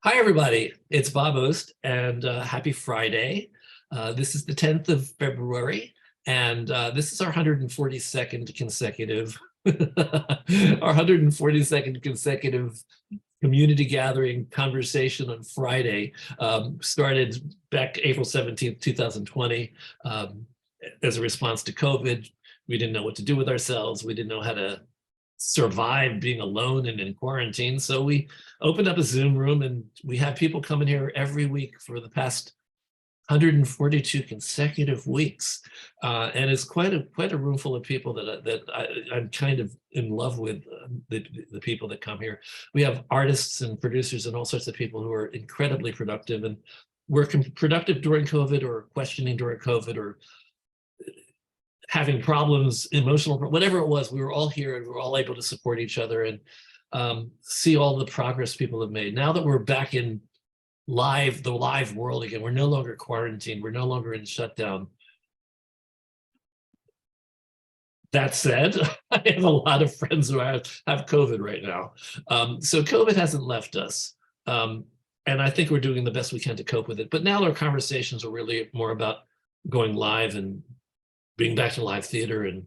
Hi, everybody. It's Bob Ost, and happy Friday. This is the 10th of February, and this is our 142nd consecutive, our 142nd consecutive community gathering conversation on Friday. Started back April 17th, 2020, as a response to COVID. We didn't know what to do with ourselves. We didn't know how to survive being alone and in quarantine. So we opened up a Zoom room, and we have people coming here every week for the past 142 consecutive weeks. And it's quite a room full of people I'm kind of in love with, the people that come here. We have artists and producers and all sorts of people who are incredibly productive, and were productive during COVID or questioning during COVID or having problems, emotional, whatever it was. We were all here and we were all able to support each other and see all the progress people have made. Now that we're back in the live world again, we're no longer quarantined, we're no longer in shutdown. That said, I have a lot of friends who have COVID right now. So COVID hasn't left us. And I think we're doing the best we can to cope with it. But now our conversations are really more about going live and being back to live theater, and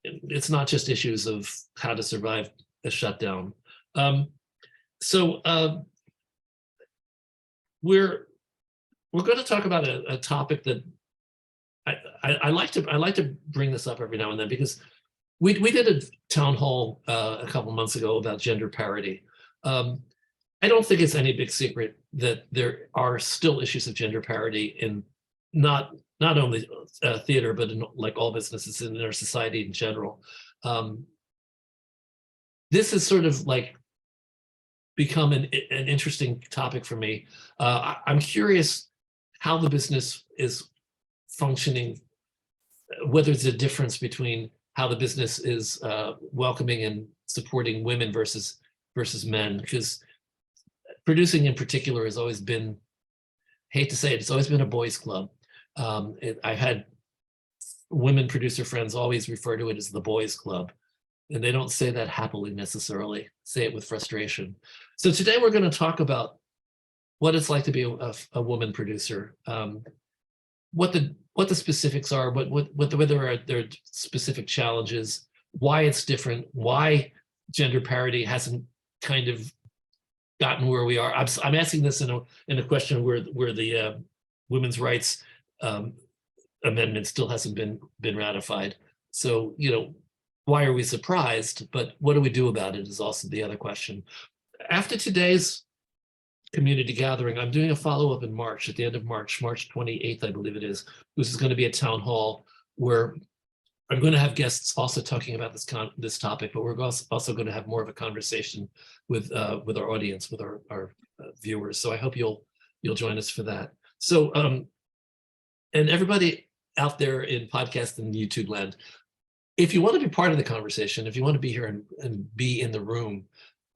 it's not just issues of how to survive a shutdown. So we're going to talk about a topic that I like to bring this up every now and then, because we did a town hall a couple months ago about gender parity. I don't think it's any big secret that there are still issues of gender parity in not only theater, but in like all businesses in our society in general. This has sort of like become an interesting topic for me. I'm curious how the business is functioning, whether there's a difference between how the business is welcoming and supporting women versus men, because producing in particular has always been, hate to say it, it's always been a boys' club. I've had women producer friends always refer to it as the boys' club, and they don't say that happily necessarily, say it with frustration. So today we're going to talk about what it's like to be a woman producer, what the specifics are, whether there are specific challenges, why it's different, why gender parity hasn't kind of gotten where we are. I'm asking this in a question where the women's rights amendment still hasn't been ratified. So, why are we surprised? But what do we do about it is also the other question. After today's community gathering, I'm doing a follow-up in March, at the end of March 28th, I believe it is. This is going to be a town hall where I'm going to have guests also talking about this topic, but we're also going to have more of a conversation with our audience, with our viewers. So I hope you'll join us for that. So, and everybody out there in podcast and YouTube land, if you want to be part of the conversation, if you want to be here and be in the room,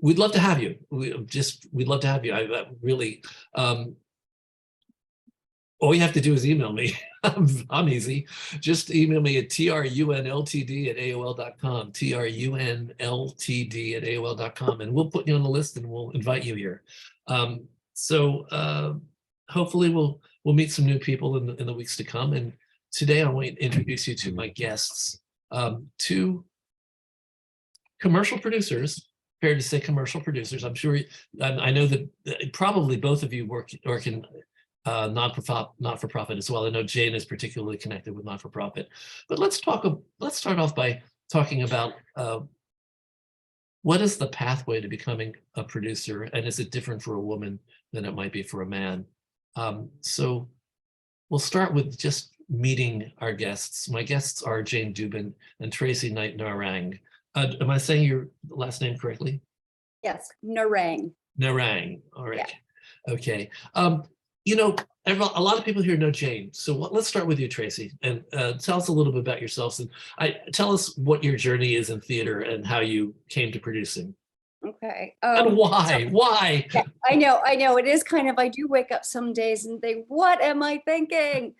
we'd love to have you. We'd love to have you. I really, all you have to do is email me. I'm easy. Just email me at trunltd@aol.com, trunltd@aol.com, and we'll put you on the list and we'll invite you here. So hopefully we'll meet some new people in the weeks to come. And today I want to introduce you to my guests, two commercial producers. Fair to say commercial producers. I'm sure, I know that probably both of you work in not-for-profit as well. I know Jane is particularly connected with not-for-profit. But let's start off by talking about what is the pathway to becoming a producer, and is it different for a woman than it might be for a man? So we'll start with just meeting our guests. My guests are Jane Dubin and Tracey Knight Narang. Am I saying your last name correctly? Yes, Narang. Narang. All right. Yeah. Okay. A lot of people here know Jane. So let's start with you, Tracey, and tell us a little bit about yourselves, and tell us what your journey is in theater and how you came to producing. Okay. And why? Why? Yeah, I know. It is kind of, I do wake up some days and think, what am I thinking?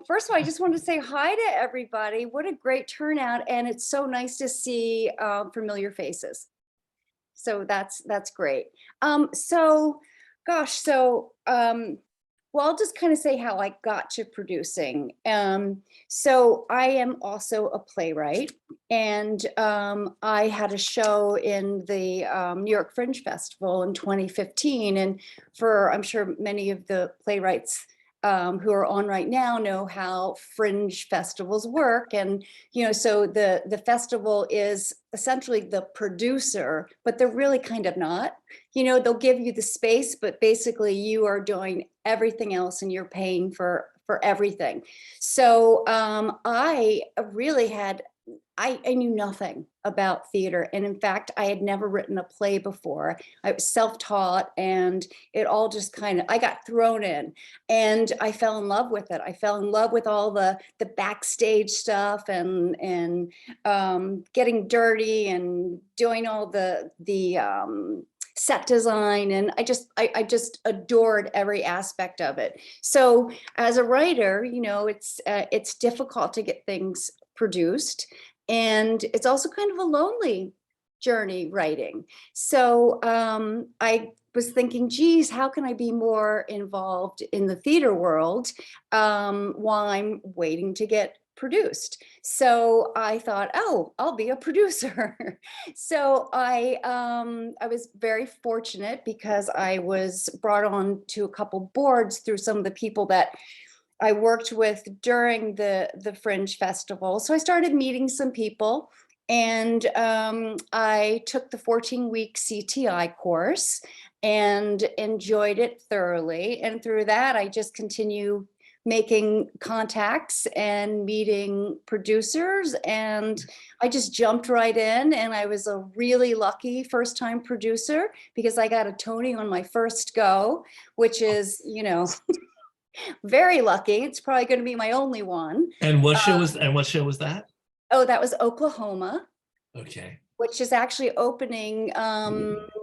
First of all, I just want to say hi to everybody. What a great turnout. And it's so nice to see familiar faces. So that's great. So Gosh, so well, I'll just kind of say how I got to producing. So I am also a playwright, and I had a show in the New York Fringe Festival in 2015. And I'm sure many of the playwrights who are on right now know how fringe festivals work. And, so the festival is essentially the producer, but they're really kind of not. They'll give you the space, but basically you are doing everything else and you're paying for everything. So I really I knew nothing about theater. And in fact, I had never written a play before. I was self-taught, and it all just I got thrown in, and I fell in love with it. I fell in love with all the backstage stuff and getting dirty and doing all the set design. And I just adored every aspect of it. So as a writer, it's difficult to get things produced. And it's also kind of a lonely journey writing. So I was thinking, geez, how can I be more involved in the theater world while I'm waiting to get produced? So I thought, oh, I'll be a producer. So I was very fortunate because I was brought on to a couple boards through some of the people that I worked with during the Fringe Festival. So I started meeting some people, and I took the 14-week CTI course and enjoyed it thoroughly. And through that, I just continue making contacts and meeting producers. And I just jumped right in, and I was a really lucky first-time producer because I got a Tony on my first go, which is, very lucky. It's probably going to be my only one. And what show was that? Oh, that was Oklahoma. Okay. Which is actually opening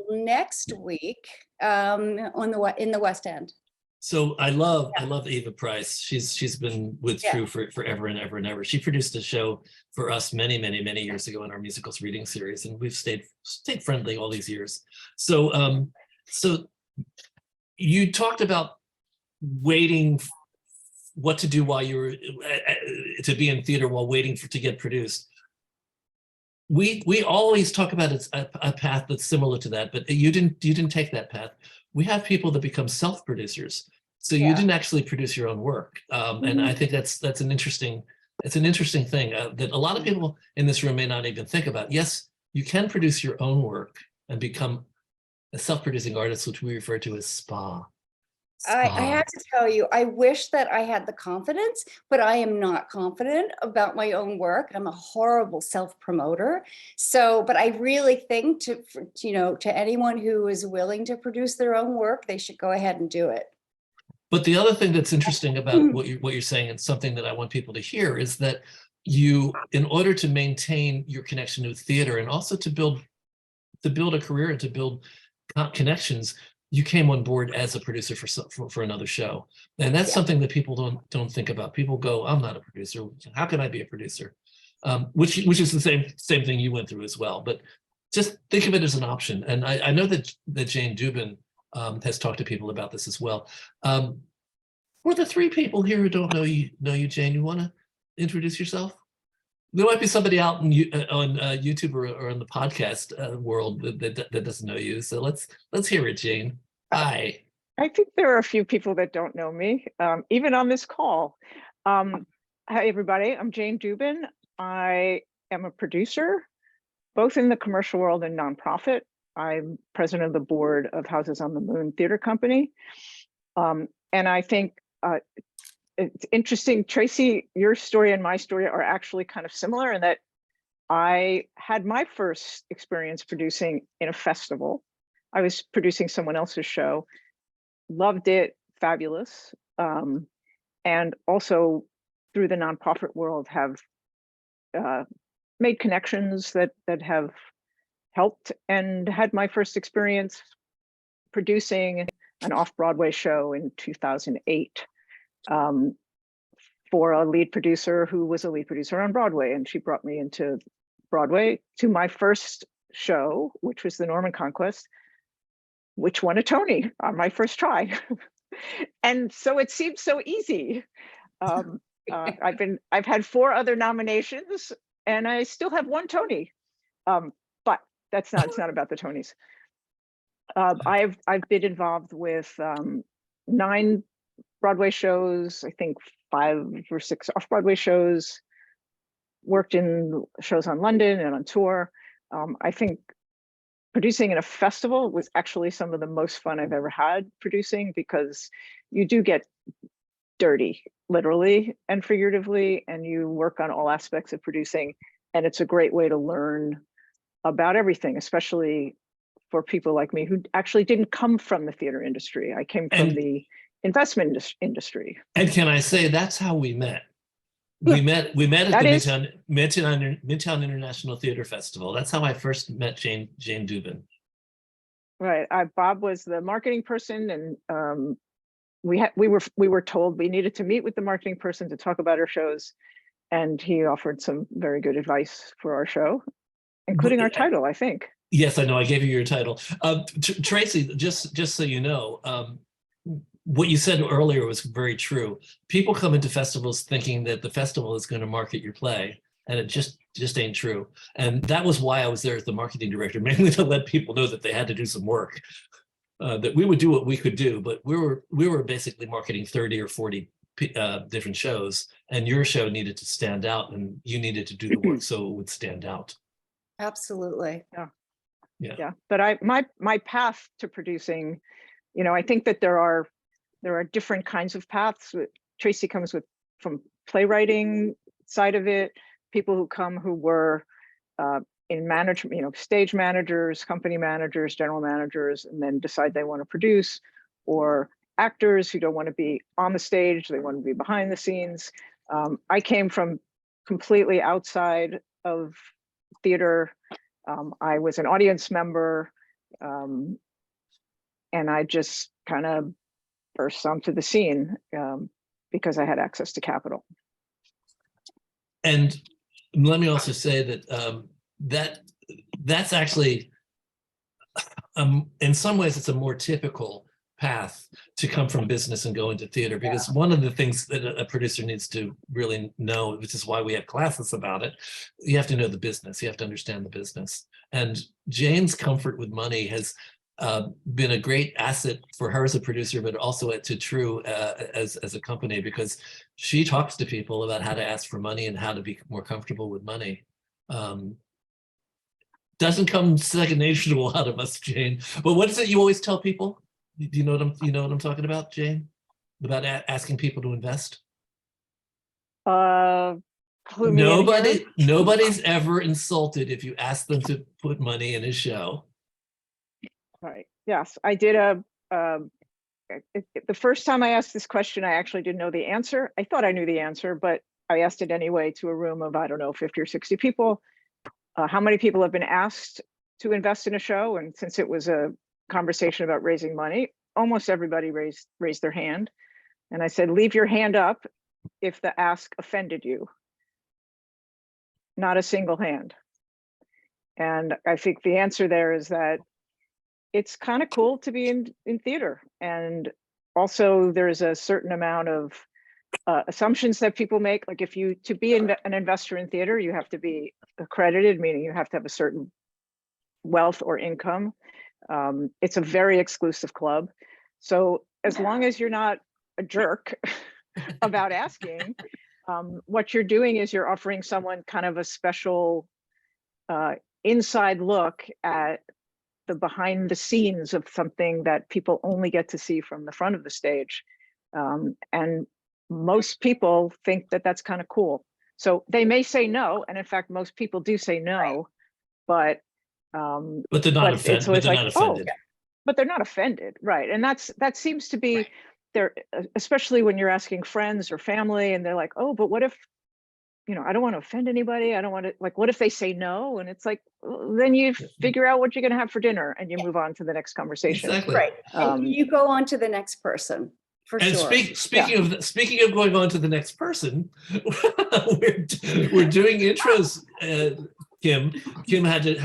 next week in the West End. So I love Eva Price. She's been with TRU for forever and ever and ever. She produced a show for us many years ago in our musicals reading series, and we've stayed friendly all these years. So so you talked about waiting what to do while you were to be in theater while waiting to get produced. We always talk about a path that's similar to that, but you didn't take that path. We have people that become self-producers, so you didn't actually produce your own work, and I think that's an interesting thing that a lot of people in this room may not even think about. Yes, you can produce your own work and become a self-producing artist, which we refer to as SPA. I have to tell you, I wish that I had the confidence, but I am not confident about my own work. I'm a horrible self-promoter. So, but I really think to anyone who is willing to produce their own work, they should go ahead and do it. But the other thing that's interesting about what you're saying, and something that I want people to hear, is that you, in order to maintain your connection to theater and also to build a career and to build connections, you came on board as a producer for another show. And that's something that people don't think about. People go, I'm not a producer. How can I be a producer? Which is the same thing you went through as well. But just think of it as an option. And I know that Jane Dubin has talked to people about this as well. For the three people here who don't know you, Jane, you want to introduce yourself? There might be somebody out on YouTube or in the podcast world that doesn't know you. So let's hear it, Jane. Hi. I think there are a few people that don't know me, even on this call. Hi, everybody. I'm Jane Dubin. I am a producer, both in the commercial world and nonprofit. I'm president of the board of Houses on the Moon Theater Company. And I think it's interesting, Tracey, your story and my story are actually kind of similar in that I had my first experience producing in a festival. I was producing someone else's show, loved it, fabulous. And also through the nonprofit world have made connections that have helped, and had my first experience producing an off-Broadway show in 2008. For a lead producer who was a lead producer on Broadway, and she brought me into Broadway to my first show, which was the Norman Conquests. which won a Tony on my first try. And so it seemed so easy. I've had 4 other nominations and I still have 1 Tony. But it's not about the Tonys. I've been involved with 9 Broadway shows, I think 5 or 6 off-Broadway shows, worked in shows on London and on tour. I think producing in a festival was actually some of the most fun I've ever had producing, because you do get dirty, literally and figuratively, and you work on all aspects of producing. And it's a great way to learn about everything, especially for people like me who actually didn't come from the theater industry. I came from the investment industry. And can I say that's how we met? We met at the Midtown International Theater Festival. That's how I first met Jane Dubin. Right. Bob was the marketing person, and we were told we needed to meet with the marketing person to talk about our shows, and he offered some very good advice for our show, including our title, I think. Yes, I know. I gave you your title. Tracey, just so you know, what you said earlier was very true. People come into festivals thinking that the festival is going to market your play, and it just ain't true. And that was why I was there as the marketing director, mainly to let people know that they had to do some work, that we would do what we could do, but we were basically marketing 30 or 40 different shows, and your show needed to stand out, and you needed to do the work so it would stand out. Absolutely. Yeah. But my path to producing, I think that there are different kinds of paths. Tracey comes from playwriting side of it, people who were in management, stage managers, company managers, general managers, and then decide they want to produce, or actors who don't want to be on the stage, they want to be behind the scenes. I came from completely outside of theater. I was an audience member, and I just kind of burst onto the scene because I had access to capital. And let me also say that that's actually, in some ways, it's a more typical path to come from business and go into theater, because one of the things that a producer needs to really know, which is why we have classes about it, you have to know the business, you have to understand the business. And Jane's comfort with money has been a great asset for her as a producer, but also to TRU as a company, because she talks to people about how to ask for money and how to be more comfortable with money. Doesn't come second nature to a lot of us, Jane. But what is it you always tell people? Do you know what I'm talking about, Jane? About asking people to invest? Nobody's ever insulted if you ask them to put money in a show. Right. Yes, I did the first time I asked this question, I actually didn't know the answer. I thought I knew the answer, but I asked it anyway to a room of, I don't know, 50 or 60 people. How many people have been asked to invest in a show? And since it was a conversation about raising money, almost everybody raised their hand. And I said, leave your hand up if the ask offended you. Not a single hand. And I think the answer there is that it's kind of cool to be in theater. And also there's a certain amount of assumptions that people make. Like to be an investor in theater, you have to be accredited, meaning you have to have a certain wealth or income. It's a very exclusive club. So as long as you're not a jerk about asking, what you're doing is you're offering someone kind of a special inside look at the behind the scenes of something that people only get to see from the front of the stage. And most people think that that's kind of cool. So they may say no, and in fact, most people do say no, but they're not offended. But they're not offended, right? And that seems to be there, especially when you're asking friends or family, and they're like, "Oh, but what if, I don't want to offend anybody. I don't want to, like, what if they say no?" And it's like, then you figure out what you're going to have for dinner, and you move on to the next conversation. Exactly. Right. You go on to the next person. For and sure. Speaking of going on to the next person, we're doing intros. Kim. Kim had to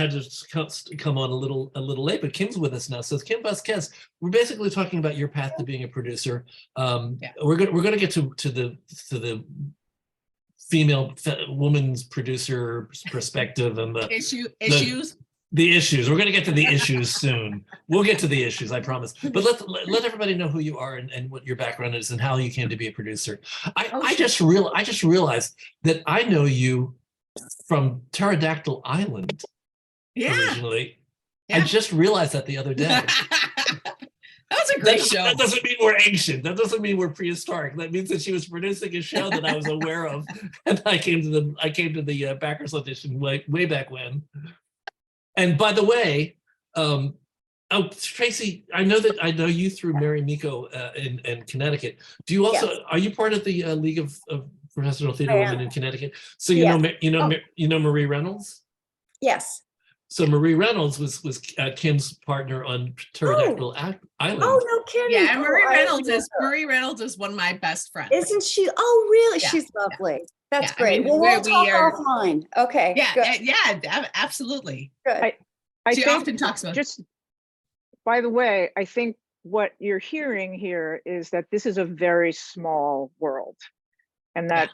come on a little late, but Kim's with us now. So Kim Vasquez, we're basically talking about your path to being a producer. We're gonna get to the female woman's producer perspective and the issues. The issues. We're going to get to the issues soon. We'll get to the issues, I promise. But let everybody know who you are and what your background is and how you came to be a producer. I just realized that I know you from Pterodactyl Island originally. Yeah. I just realized that the other day. That was a great show. That doesn't mean we're ancient. That doesn't mean we're prehistoric. That means that she was producing a show that I was aware of, and I came to the backers audition way back when. And by the way, Tracey, I know you through Mary Miko in Connecticut. Do you also are you part of the League of Professional Theater Women in Connecticut? So you know Marie Reynolds? Yes. So Marie Reynolds was Kim's partner on Pterodactyl Island. Oh, no kidding. Yeah, and Marie Reynolds is one of my best friends. Isn't she? Oh, really? Yeah, she's lovely. Yeah. That's great. I mean, we'll talk offline. Okay. Yeah, absolutely. Good. She often talks about. Just by the way, I think what you're hearing here is that this is a very small world, and that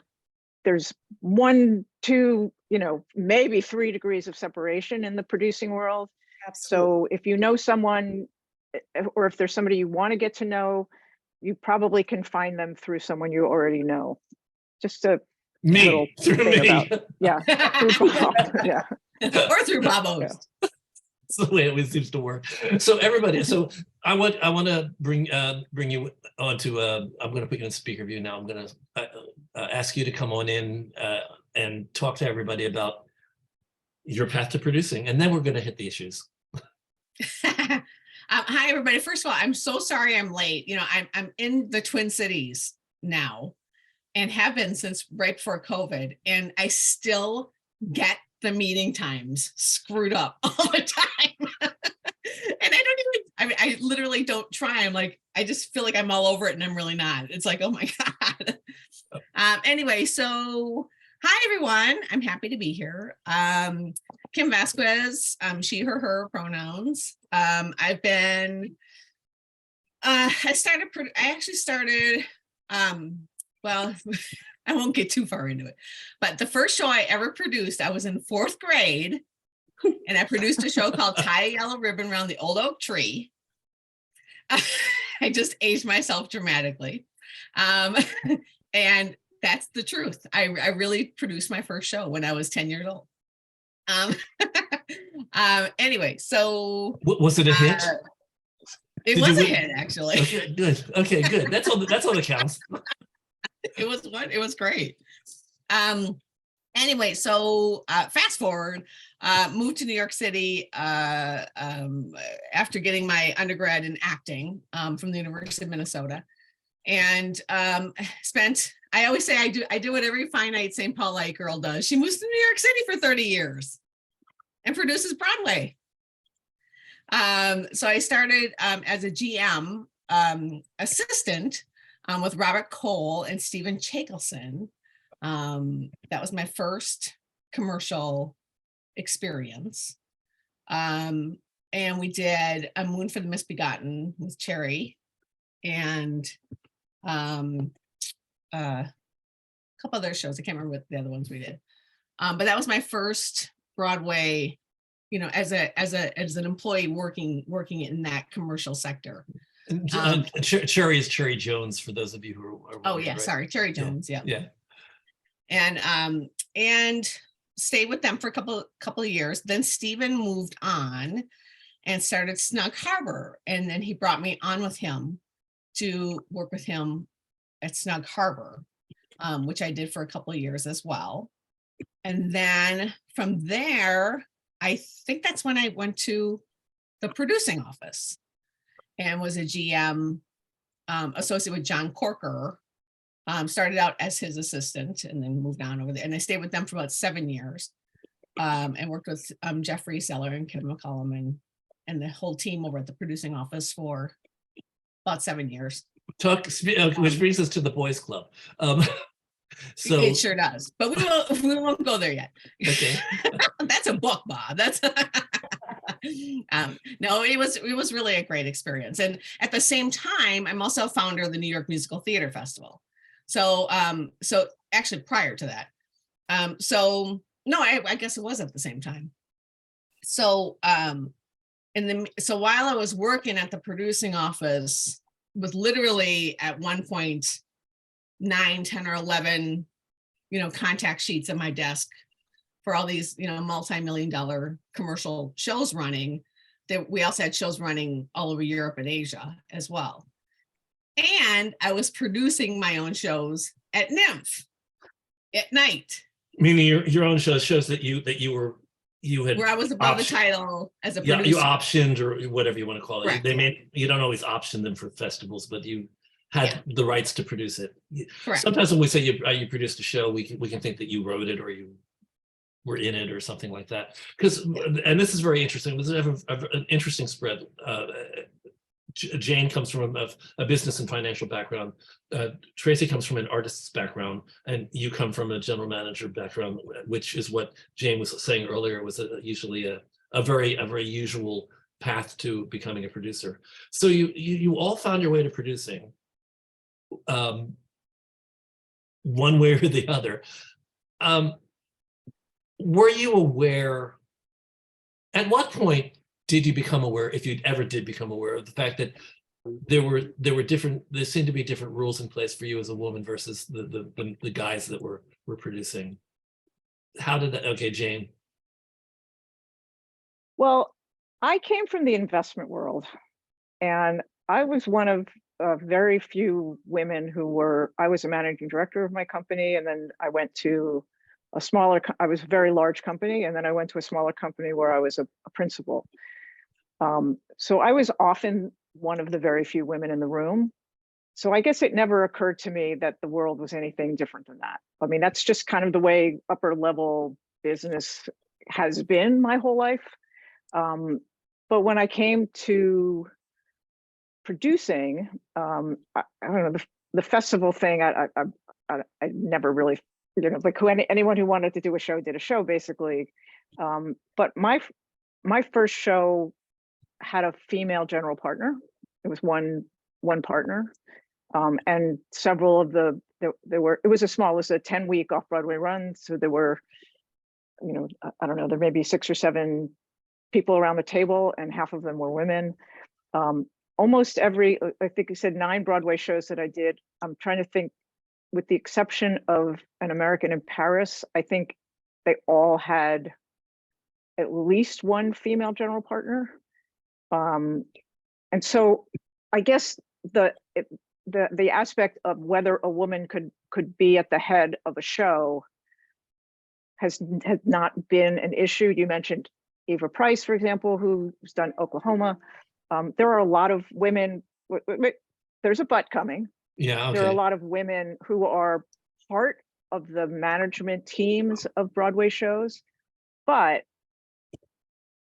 there's 1, 2, maybe 3 degrees of separation in the producing world. Absolutely. So if you know someone, or if there's somebody you want to get to know, you probably can find them through someone you already know. Just a little thing about, through Bob, or through Bob O's. That's the way it always seems to work. So everybody, I want to bring you on to. I'm going to put you in speaker view now. I'm going to ask you to come on in and talk to everybody about your path to producing, and then we're going to hit the issues. Hi, everybody. First of all, I'm so sorry I'm late. I'm in the Twin Cities now, and have been since right before COVID, and I still get the meeting times screwed up all the time. And I literally don't try. I'm like, I just feel like I'm all over it, and I'm really not. It's like, oh my God. Anyway, so hi, everyone. I'm happy to be here. Kim Vasquez, she, her pronouns. I've been, I actually started, well, I won't get too far into it, but the first show I ever produced, I was in 4th grade, and I produced a show called Tie a Yellow Ribbon Around the Old Oak Tree. I just aged myself dramatically. And that's the truth. I really produced my first show when I was 10 years old. Anyway, so was it a hit? It was a hit, actually. Okay, good. That's all that counts. It was great. Anyway, so fast forward, moved to New York City after getting my undergrad in acting from the University of Minnesota, and I always say I do what every finite St. Paulite girl does. She moves to New York City for 30 years and produces Broadway. So I started as a GM assistant with Robert Cole and Stephen Chakelson. That was my first commercial experience. And we did A Moon for the Misbegotten with Cherry, and a couple other shows. I can't remember what the other ones we did. But that was my first Broadway, as an employee working in that commercial sector. Cherry is Cherry Jones, for those of you who are wondering, right? Sorry, Cherry Jones. Yeah. And stayed with them for a couple of years. Then Stephen moved on and started Snug Harbor, and then he brought me on with him to work with him at Snug Harbor, which I did for a couple of years as well. And then from there, I think that's when I went to the producing office and was a GM associate with John Corker. Started out as his assistant and then moved on over there. And I stayed with them for about 7 years and worked with Jeffrey Seller and Kim McCollum and the whole team over at the producing office for about 7 years. Which brings us to the boys club. So it sure does, but we won't go there yet. Okay. That's a book, Bob. That's no, it was really a great experience. And at the same time, I'm also founder of the New York Musical Theater Festival. So so actually prior to that. So no, I guess it was at the same time. So so while I was working at the producing office with literally at one point 9, 10, or 11, contact sheets at my desk for all these, multi-million-dollar commercial shows running, that we also had shows running all over Europe and Asia as well. And I was producing my own shows at NYMF at night. Meaning your own shows that you had, where I was above the title as a yeah, producer. you optioned or whatever you want to call it. Correct, You don't always option them for festivals, but you had the rights to produce it. Correct. Sometimes when we say you produced a show, we can think that you wrote it or you were in it or something like that. And this is very interesting. This is an interesting spread. Jane comes from a business and financial background. Tracey comes from an artist's background, and you come from a general manager background, which is what Jane was saying earlier was usually a very usual path to becoming a producer. So you all found your way to producing, one way or the other. Were you aware? At what point did you become aware, if you ever did become aware, of the fact that there seemed to be different rules in place for you as a woman versus the guys that were producing? How did that? Okay, Jane. Well, I came from the investment world, and I was one of very few women I was a managing director of my company, and then I went to I was a very large company, and then I went to a smaller company where I was a principal. So I was often one of the very few women in the room. So I guess it never occurred to me that the world was anything different than that. I mean, that's just kind of the way upper level business has been my whole life. But when I came to producing, I don't know, the festival thing, I never really, like anyone who wanted to do a show did a show basically. But my first show had a female general partner. It was one partner, and several of it was a 10-week off-Broadway run. So there were, I don't know, there may be 6 or 7 people around the table, and half of them were women. Almost every, I think you said 9 Broadway shows that I did. I'm trying to think, with the exception of An American in Paris, I think they all had at least one female general partner. And so I guess the aspect of whether a woman could be at the head of a show has not been an issue. You mentioned Eva Price, for example, who's done Oklahoma. There are a lot of women, there's a but coming. Yeah, okay. There are a lot of women who are part of the management teams of Broadway shows, but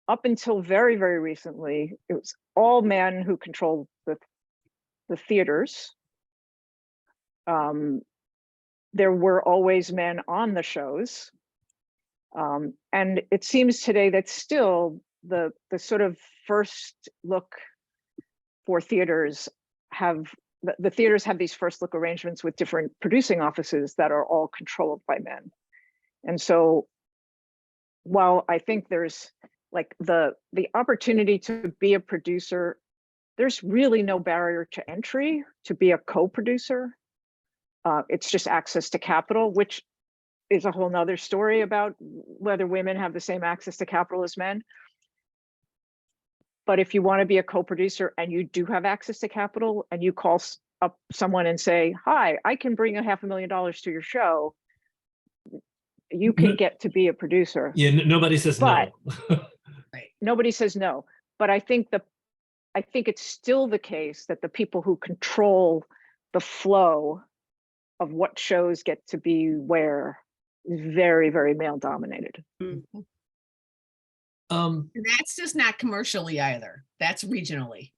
up until very, very recently, it was all men who controlled the theaters. There were always men on the shows. And it seems today that still the sort of first look for theaters the theaters have these first look arrangements with different producing offices that are all controlled by men. And so while I think there's like the opportunity to be a producer, there's really no barrier to entry to be a co-producer. It's just access to capital, which is a whole nother story about whether women have the same access to capital as men. But if you want to be a co-producer and you do have access to capital and you call up someone and say, hi, I can bring $500,000 to your show, you can get to be a producer. Yeah, nobody says no. Right. Nobody says no. But I think it's still the case that the people who control the flow of what shows get to be where is very, very male dominated. Mm-hmm. And that's just not commercially either. That's regionally.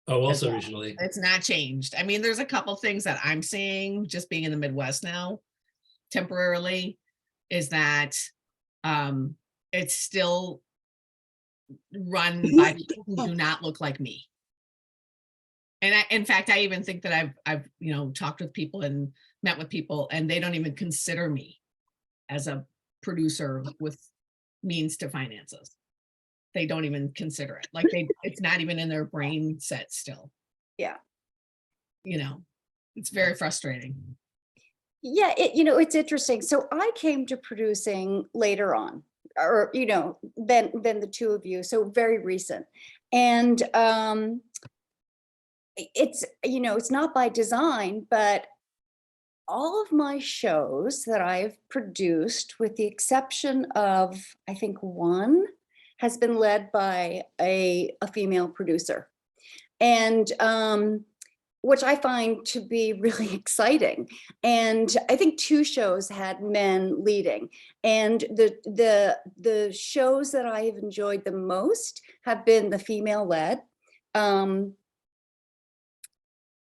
Oh, also regionally. It's not changed. I mean, there's a couple things that I'm seeing just being in the Midwest now, temporarily, is that it's still run by people who do not look like me. And in fact, I even think that I've talked with people and met with people, and they don't even consider me as a producer with means to finances. They don't even consider it. Like it's not even in their brain set still. Yeah. It's very frustrating. Yeah, it's interesting. So I came to producing later on, or than the two of you, so very recent. And it's not by design, but all of my shows that I've produced, with the exception of, I think, one, has been led by a female producer. And which I find to be really exciting. And I think two shows had men leading. And the shows that I have enjoyed the most have been the female-led.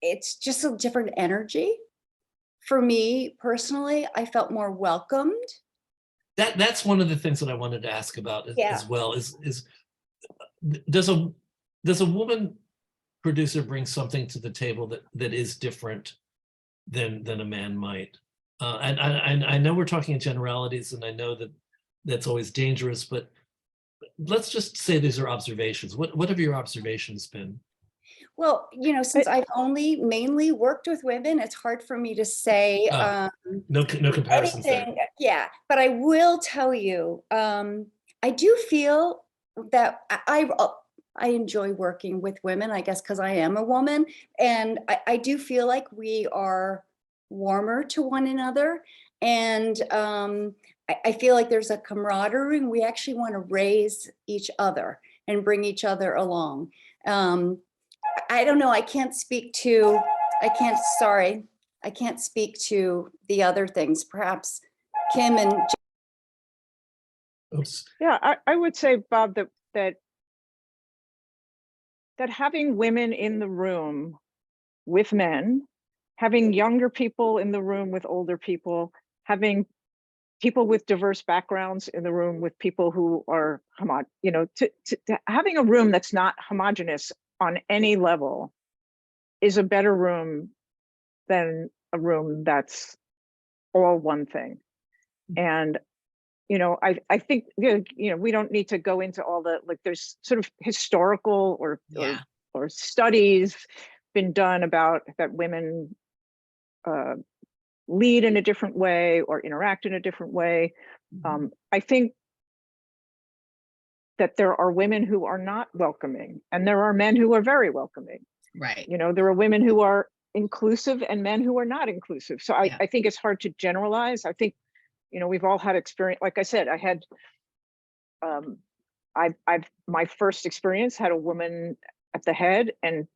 It's just a different energy. For me personally, I felt more welcomed. That's one of the things that I wanted to ask about as well. Is does a woman producer bring something to the table that is different than a man might? And I know we're talking in generalities, and I know that that's always dangerous, but let's just say these are observations. What have your observations been? Well, since I've only mainly worked with women, it's hard for me to say no comparisons anything. there. Yeah, but I will tell you, I do feel that I enjoy working with women, I guess, because I am a woman. And I do feel like we are warmer to one another. And I feel like there's a camaraderie, and we actually want to raise each other and bring each other along. I don't know. I can't speak to the other things. Perhaps Kim and Oops. Yeah, I would say, Bob, that having women in the room with men, having younger people in the room with older people, having people with diverse backgrounds in the room with people who are having a room that's not homogenous on any level is a better room than a room that's all one thing. And I think we don't need to go into all the, like, there's sort of historical or studies been done about that women lead in a different way or interact in a different way. I think that there are women who are not welcoming, and there are men who are very welcoming. Right. There are women who are inclusive and men who are not inclusive. So I think it's hard to generalize. I think, we've all had experience. Like I said, I had, my first experience had a woman at the head, and,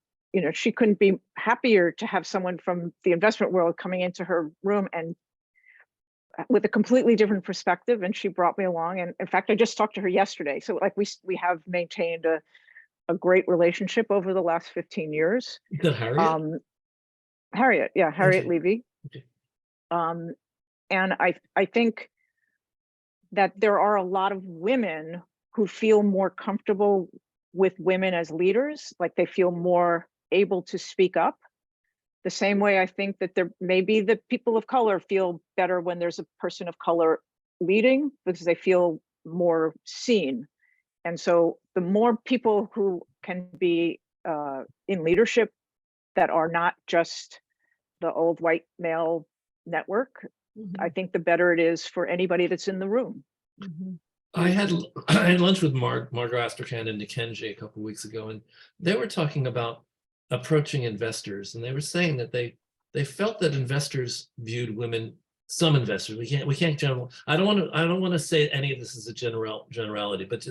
she couldn't be happier to have someone from the investment world coming into her room and with a completely different perspective. And she brought me along. And in fact, I just talked to her yesterday. So like we have maintained a great relationship over the last 15 years. Is that Harriet? Harriet, yeah, Harriet Levy. Okay. And I think that there are a lot of women who feel more comfortable with women as leaders, like they feel more able to speak up. The same way I think that there maybe the people of color feel better when there's a person of color leading, because they feel more seen. And so the more people who can be in leadership that are not just the old white male network, I think the better it is for anybody that's in the room. I had lunch with Margot Astrachan and Nikenji a couple of weeks ago, and they were talking about approaching investors, and they were saying that they felt that investors viewed women, some investors, we can't general. I don't want to say any of this is a generality, but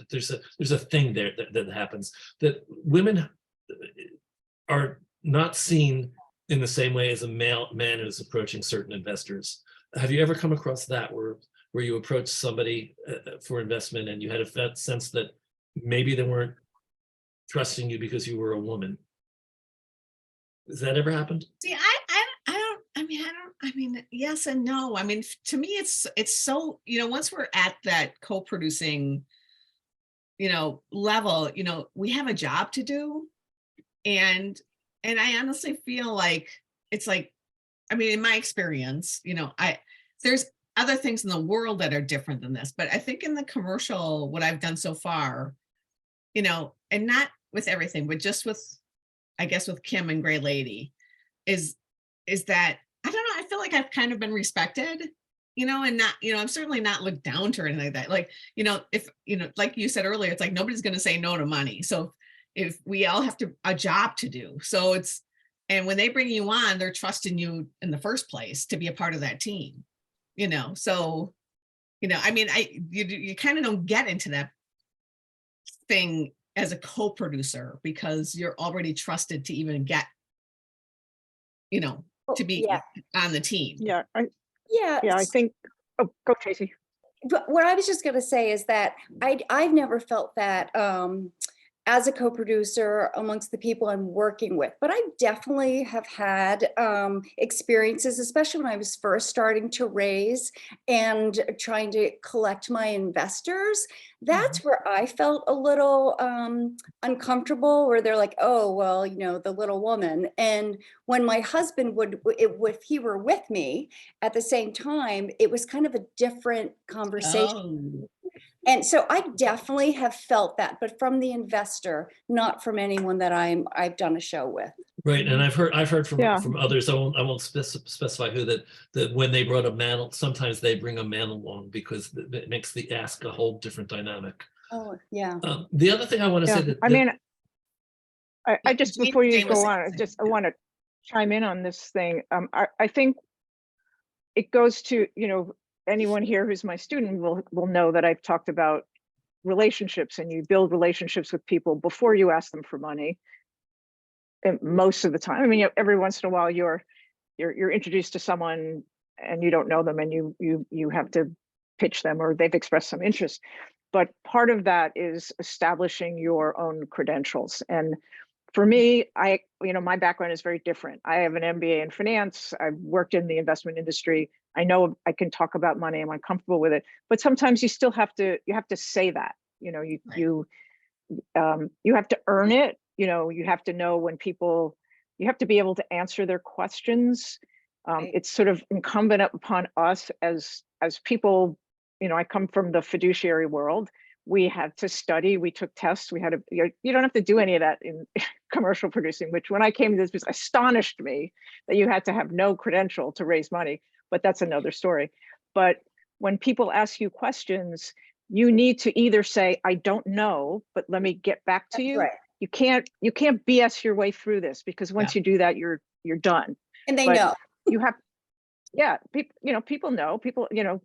there's a thing there that happens, that women are not seen in the same way as a man who's approaching certain investors. Have you ever come across that where you approach somebody for investment and you had a sense that maybe they weren't trusting you because you were a woman? Has that ever happened? See, I mean, yes and no. I mean, to me, it's so, once we're at that co-producing, level, we have a job to do. And I honestly feel like it's like, I mean, in my experience, there's other things in the world that are different than this, but I think in the commercial, what I've done so far, and not with everything, but just with, I guess, with Kim and Gray Lady, is that, I don't know, I feel like I've kind of been respected, and not, I'm certainly not looked down to or anything like that. Like, if, like you said earlier, it's like, nobody's going to say no to money. So if we all have a job to do, so and when they bring you on, they're trusting you in the first place to be a part of that team, so, I mean, you kind of don't get into that thing as a co-producer because you're already trusted to even get, to be on the team. Yeah. Yeah. I think, oh, go Tracey. But what I was just going to say is that I've never felt that as a co-producer amongst the people I'm working with, but I definitely have had experiences, especially when I was first starting to raise and trying to collect my investors. That's where I felt a little uncomfortable, where they're like, oh, well, the little woman. And when my husband if he were with me at the same time, it was kind of a different conversation. Oh. And so I definitely have felt that, but from the investor, not from anyone that I've done a show with. Right, and I've heard from Yeah. from others. I won't specify who, that when they brought a man, sometimes they bring a man along because it makes the ask a whole different dynamic. Oh, yeah. The other thing I want to say I mean, I just, Jane- before you Jane was go saying on, I want to chime in on this thing. I think it goes to, anyone here who's my student will know that I've talked about relationships, and you build relationships with people before you ask them for money. And most of the time, I mean, every once in a while you're introduced to someone and you don't know them, and you have to pitch them, or they've expressed some interest. But part of that is establishing your own credentials. And for me, my background is very different. I have an MBA in finance. I've worked in the investment industry. I know I can talk about money. I'm uncomfortable with it, but sometimes you still have to say that, you have to earn it. You have to know when people, you have to be able to answer their questions. Right. It's sort of incumbent upon us as people. I come from the fiduciary world. We had to study, we took tests, we had to, you don't have to do any of that in commercial producing, which when I came to this business, astonished me that you had to have no credential to raise money, but that's another story. But when people ask you questions, you need to either say, I don't know, but let me get back to you. Right. You can't BS your way through this, because once you do that, you're done. And they But know. you have, people know,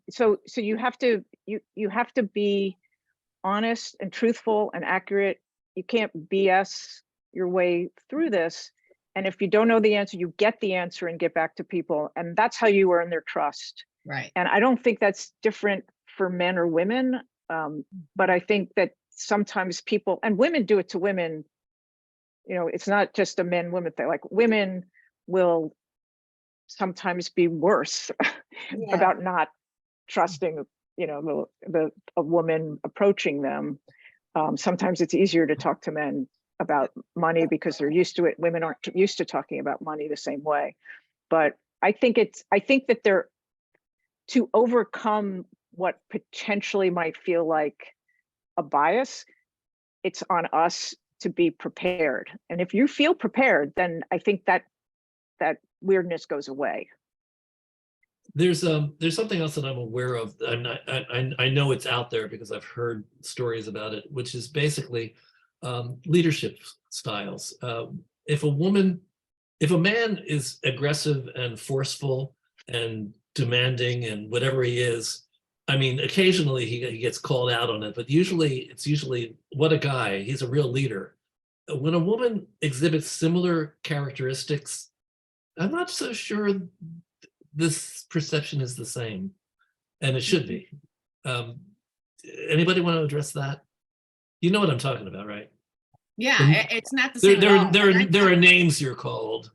so you have to be honest and truthful and accurate. You can't BS your way through this. And if you don't know the answer, you get the answer and get back to people. And that's how you earn their trust. Right. And I don't think that's different for men or women. But I think that sometimes people, and women do it to women, it's not just a men-women thing. Like, women will sometimes be worse about not trusting, a woman approaching them. Sometimes it's easier to talk to men about money because they're used to it. Women aren't used to talking about money the same way. But I think that they're, to overcome what potentially might feel like a bias, it's on us to be prepared. And if you feel prepared, then I think that weirdness goes away. There's something else that I'm aware of. I know it's out there because I've heard stories about it, which is basically leadership styles. If a man is aggressive and forceful and demanding and whatever he is, I mean, occasionally he gets called out on it, but it's usually what a guy, he's a real leader. When a woman exhibits similar characteristics, I'm not so sure this perception is the same, and it should be. Anybody want to address that? You know what I'm talking about, right? Yeah, it's not the same. There are names you're called.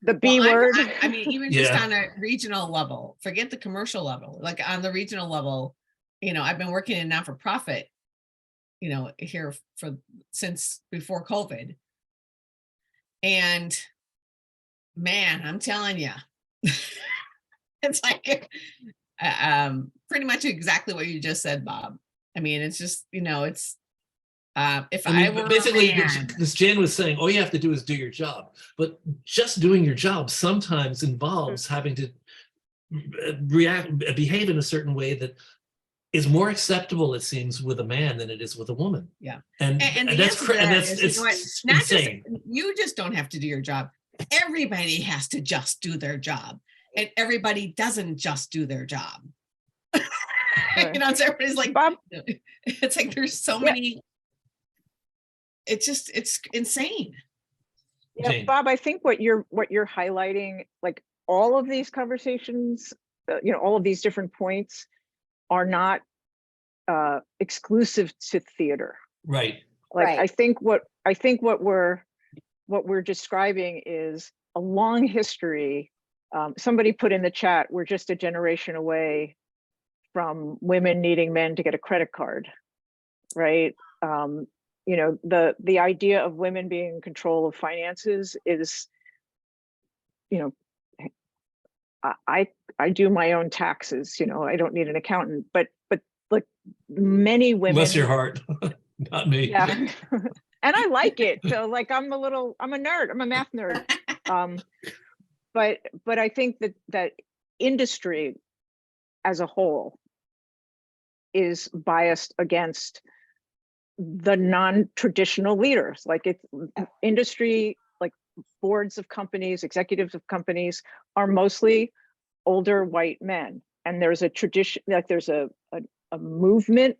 The B Well, word. I mean, even just Yeah. on a regional level, forget the commercial level, like on the regional level, I've been working in not-for-profit, here since before COVID. And man, I'm telling you, it's like, pretty much exactly what you just said, Bob. I mean, it's just, it's, if I were basically, a man, this Jan was saying, all you have to do is do your job. But just doing your job sometimes involves having to behave in a certain way that is more acceptable, it seems, with a man than it is with a woman. Yeah. And the that's answer to that is, it's not insane. you just don't have to do your job. Everybody has to just do their job, and everybody doesn't just do their job. Right. So everybody's like, Bob, it's like there's so many. It's insane. yeah, Jane. Bob, I think what you're highlighting, like all of these conversations, all of these different points are not exclusive to theater. Right. Like, Right. I think what we're describing is a long history. Somebody put in the chat, we're just a generation away from women needing men to get a credit card, right? The idea of women being in control of finances is, I do my own taxes, I don't need an accountant, but like many women. Bless your heart. Not me. Yeah. And I like it. So like, I'm a nerd, I'm a math nerd. But I think that industry as a whole is biased against the non-traditional leaders. Like, it's industry, like boards of companies, executives of companies are mostly older white men. And there's a tradition, like there's a movement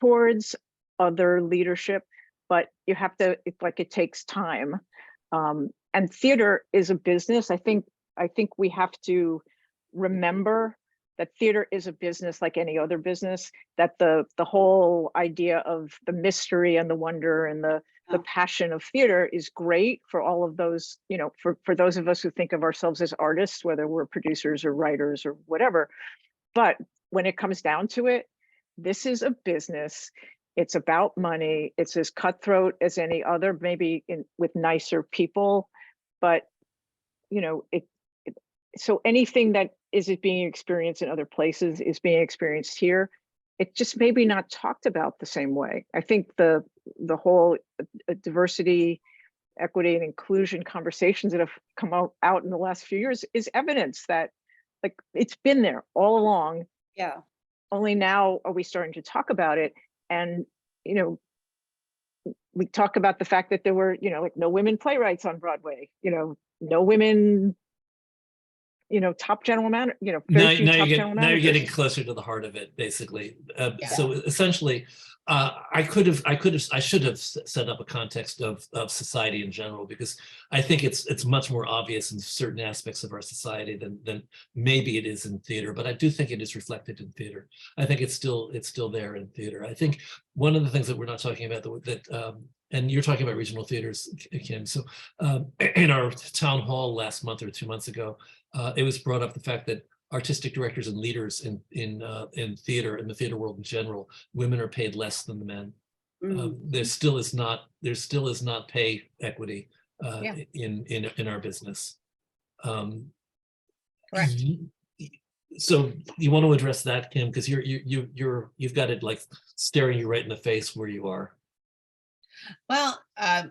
towards other leadership, but you have to, it takes time. And theater is a business. I think we have to remember that theater is a business like any other business, that the whole idea of the mystery and the wonder and the passion of theater is great for all of those, for those of us who think of ourselves as artists, whether we're producers or writers or whatever. But when it comes down to it, this is a business. It's about money. It's as cutthroat as any other, maybe with nicer people, but so anything that is being experienced in other places is being experienced here. It just maybe not talked about the same way. I think the whole diversity, equity, and inclusion conversations that have come out in the last few years is evidence that, like, it's been there all along. Yeah. Only now are we starting to talk about it. And, we talk about the fact that there were, like no women playwrights on Broadway, no women, top general manager, very few top general managers. Now you're getting closer to the heart of it, basically. So essentially, I should have set up a context of society in general, because I think it's much more obvious in certain aspects of our society than maybe it is in theater. But I do think it is reflected in theater. I think it's still there in theater. I think one of the things that we're not talking about and you're talking about regional theaters, Kim. So in our town hall last month or 2 months ago, it was brought up the fact that artistic directors and leaders in theater, in the theater world in general, women are paid less than the men. There still is not pay equity in our business. Correct. So you want to address that, Kim, because you've got it like staring you right in the face where you are. Well, I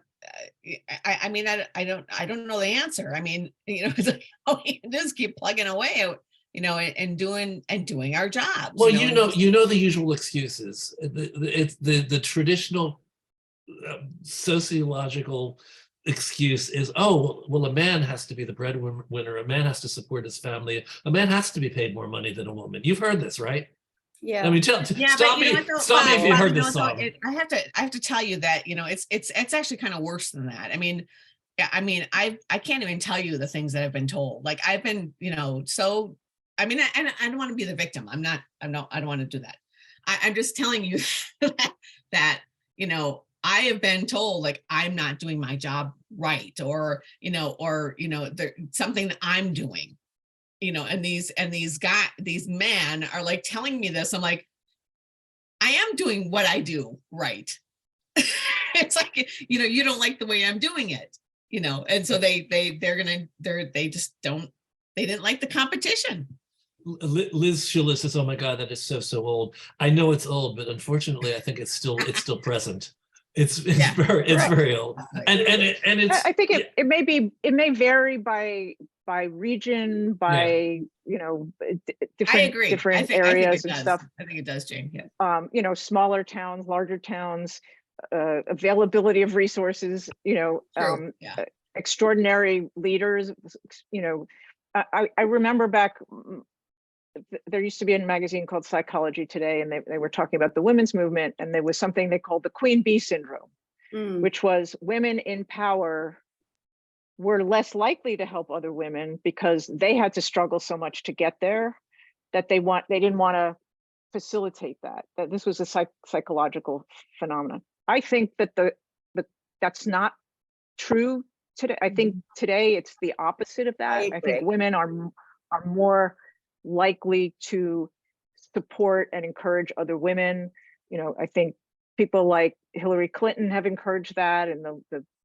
mean, I don't know the answer. I mean, it's like, we just keep plugging away, and doing our jobs. Well, you know the usual excuses. It's the traditional sociological excuse is, oh, well, a man has to be the breadwinner, a man has to support his family, a man has to be paid more money than a woman. You've heard this, right? Yeah. I mean, stop me if you heard this song. I have to tell you that, it's actually kind of worse than that. I mean, I can't even tell you the things that I've been told. Like, I've been, so, I mean, I don't want to be the victim. I don't want to do that. I'm just telling you that, I have been told like I'm not doing my job right, or something that I'm doing, and these men are like telling me this. I'm like, I am doing what I do right. It's like, you don't like the way I'm doing it, and so they didn't like the competition. Liz Schuler says, "Oh my God, that is so old." I know it's old, but unfortunately, I think it's still present. It's very old, and it's. I think it may vary by region, by I agree. different areas and does. stuff. I think it does, Jane. Yeah. Smaller towns, larger towns, availability of resources. Extraordinary leaders. I remember back. There used to be a magazine called Psychology Today, and they were talking about the women's movement, and there was something they called the Queen Bee syndrome, which was women in power were less likely to help other women because they had to struggle so much to get there that they didn't want to facilitate that this was a psychological phenomenon. I think that that's not true today. I think today it's the opposite of that. I think women are more likely to support and encourage other women. I think people like Hillary Clinton have encouraged that, and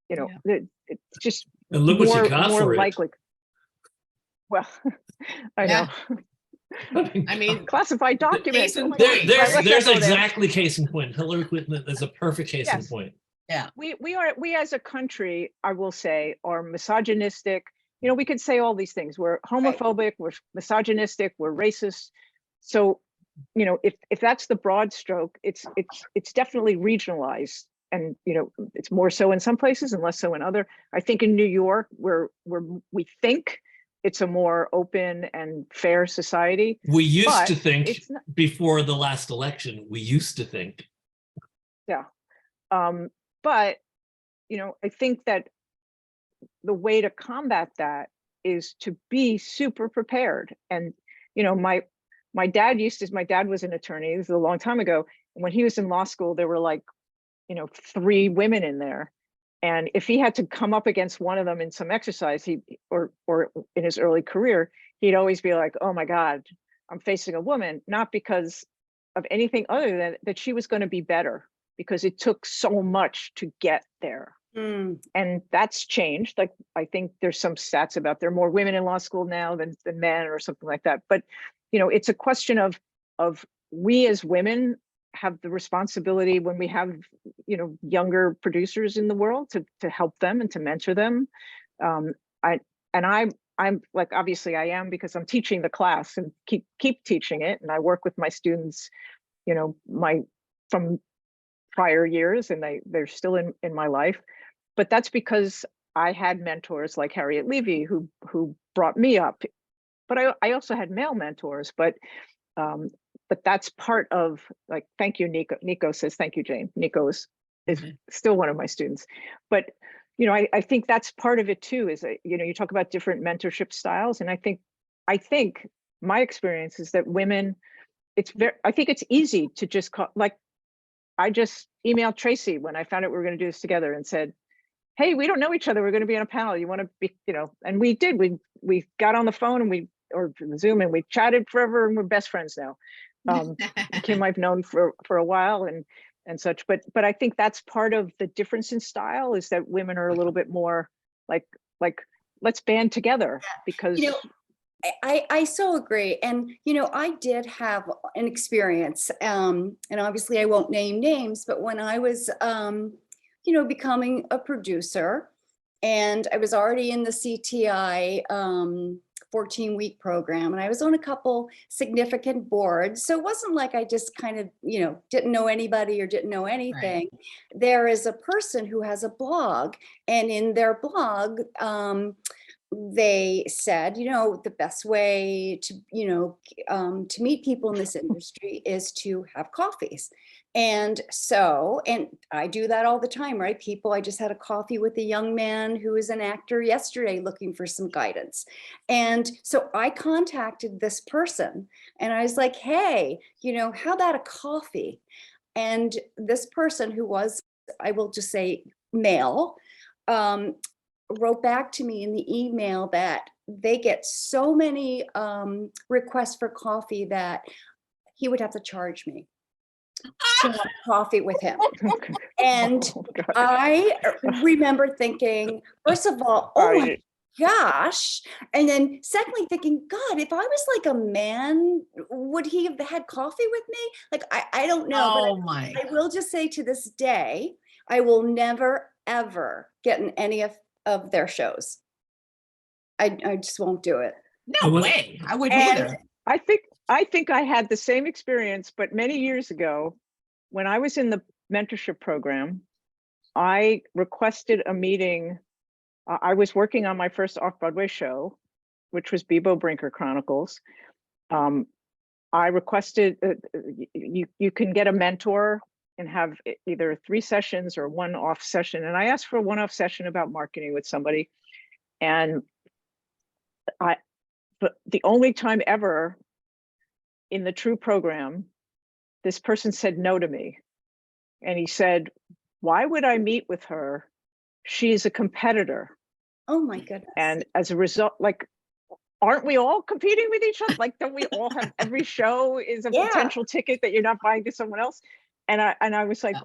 it's just and look what she got more for likely. it. Well, I know. I mean, classified documents. There's exactly case in point. Hillary Clinton is a perfect case in point. Yeah, we as a country, I will say, are misogynistic. We could say all these things. We're homophobic, we're misogynistic, we're racist. So, if that's the broad stroke, it's definitely regionalized, and it's more so in some places and less so in other. I think in New York, we think it's a more open and fair society. We used to think before the last election. We used to think. Yeah, but I think that the way to combat that is to be super prepared. And my dad was an attorney. This is a long time ago. And when he was in law school, there were like 3 women in there, and if he had to come up against one of them in some exercise, or in his early career, he'd always be like, oh my God, I'm facing a woman, not because of anything other than that she was going to be better, because it took so much to get there. And that's changed. Like, I think there's some stats about there are more women in law school now than men, or something like that. But it's a question of we as women have the responsibility, when we have younger producers in the world, to help them and to mentor them. I'm like, obviously I am, because I'm teaching the class and keep teaching it, and I work with my students from prior years, and they're still in my life. But that's because I had mentors like Harriet Levy who brought me up. But I also had male mentors. But that's part of, like, thank you, Nico. Nico says, thank you, Jane. Nico is still one of my students. But I think that's part of it too, is that you talk about different mentorship styles. And I think my experience is that women, I think it's easy to just call, like, I just emailed Tracey when I found out we were going to do this together and said, hey, we don't know each other. We're going to be on a panel. You want to be, and we did. We got on the phone or Zoom, and we chatted forever, and we're best friends now. Kim I've known for a while and such. But I think that's part of the difference in style, is that women are a little bit more like let's band together, because I so agree. And, I did have an experience, and obviously I won't name names, but when I was, becoming a producer, and I was already in the CTI 14-week program, and I was on a couple significant boards. So it wasn't like I just kind of, didn't know anybody or didn't know anything. Right. There is a person who has a blog, and in their blog, they said, the best way to, to meet people in this industry is to have coffees. And I do that all the time, right? I just had a coffee with a young man who is an actor yesterday looking for some guidance. And so I contacted this person, and I was like, hey, how about a coffee? And this person, who was I will just say male, wrote back to me in the email that they get so many requests for coffee that he would have to charge me to have coffee with him. And Oh, God. I remember thinking, first of all, oh my gosh. And then secondly, thinking, God, if I was like a man, would he have had coffee with me? Like, I don't know. Oh But my. I will just say to this day, I will never, ever get in any of their shows. I just won't do it. No way. I wouldn't And- either. I think I had the same experience, but many years ago, when I was in the mentorship program, I requested a meeting. I was working on my first off-Broadway show, which was Bebo Brinker Chronicles. I requested, you can get a mentor and have either 3 sessions or 1 off session. And I asked for a 1-off session about marketing with somebody. And but the only time ever in the TRU program, this person said no to me. And he said, why would I meet with her? She's a competitor. Oh my goodness. And as a result, like, aren't we all competing with each other? Like, don't we all have, every show is a Yeah. potential ticket that you're not buying to someone else? And I was like,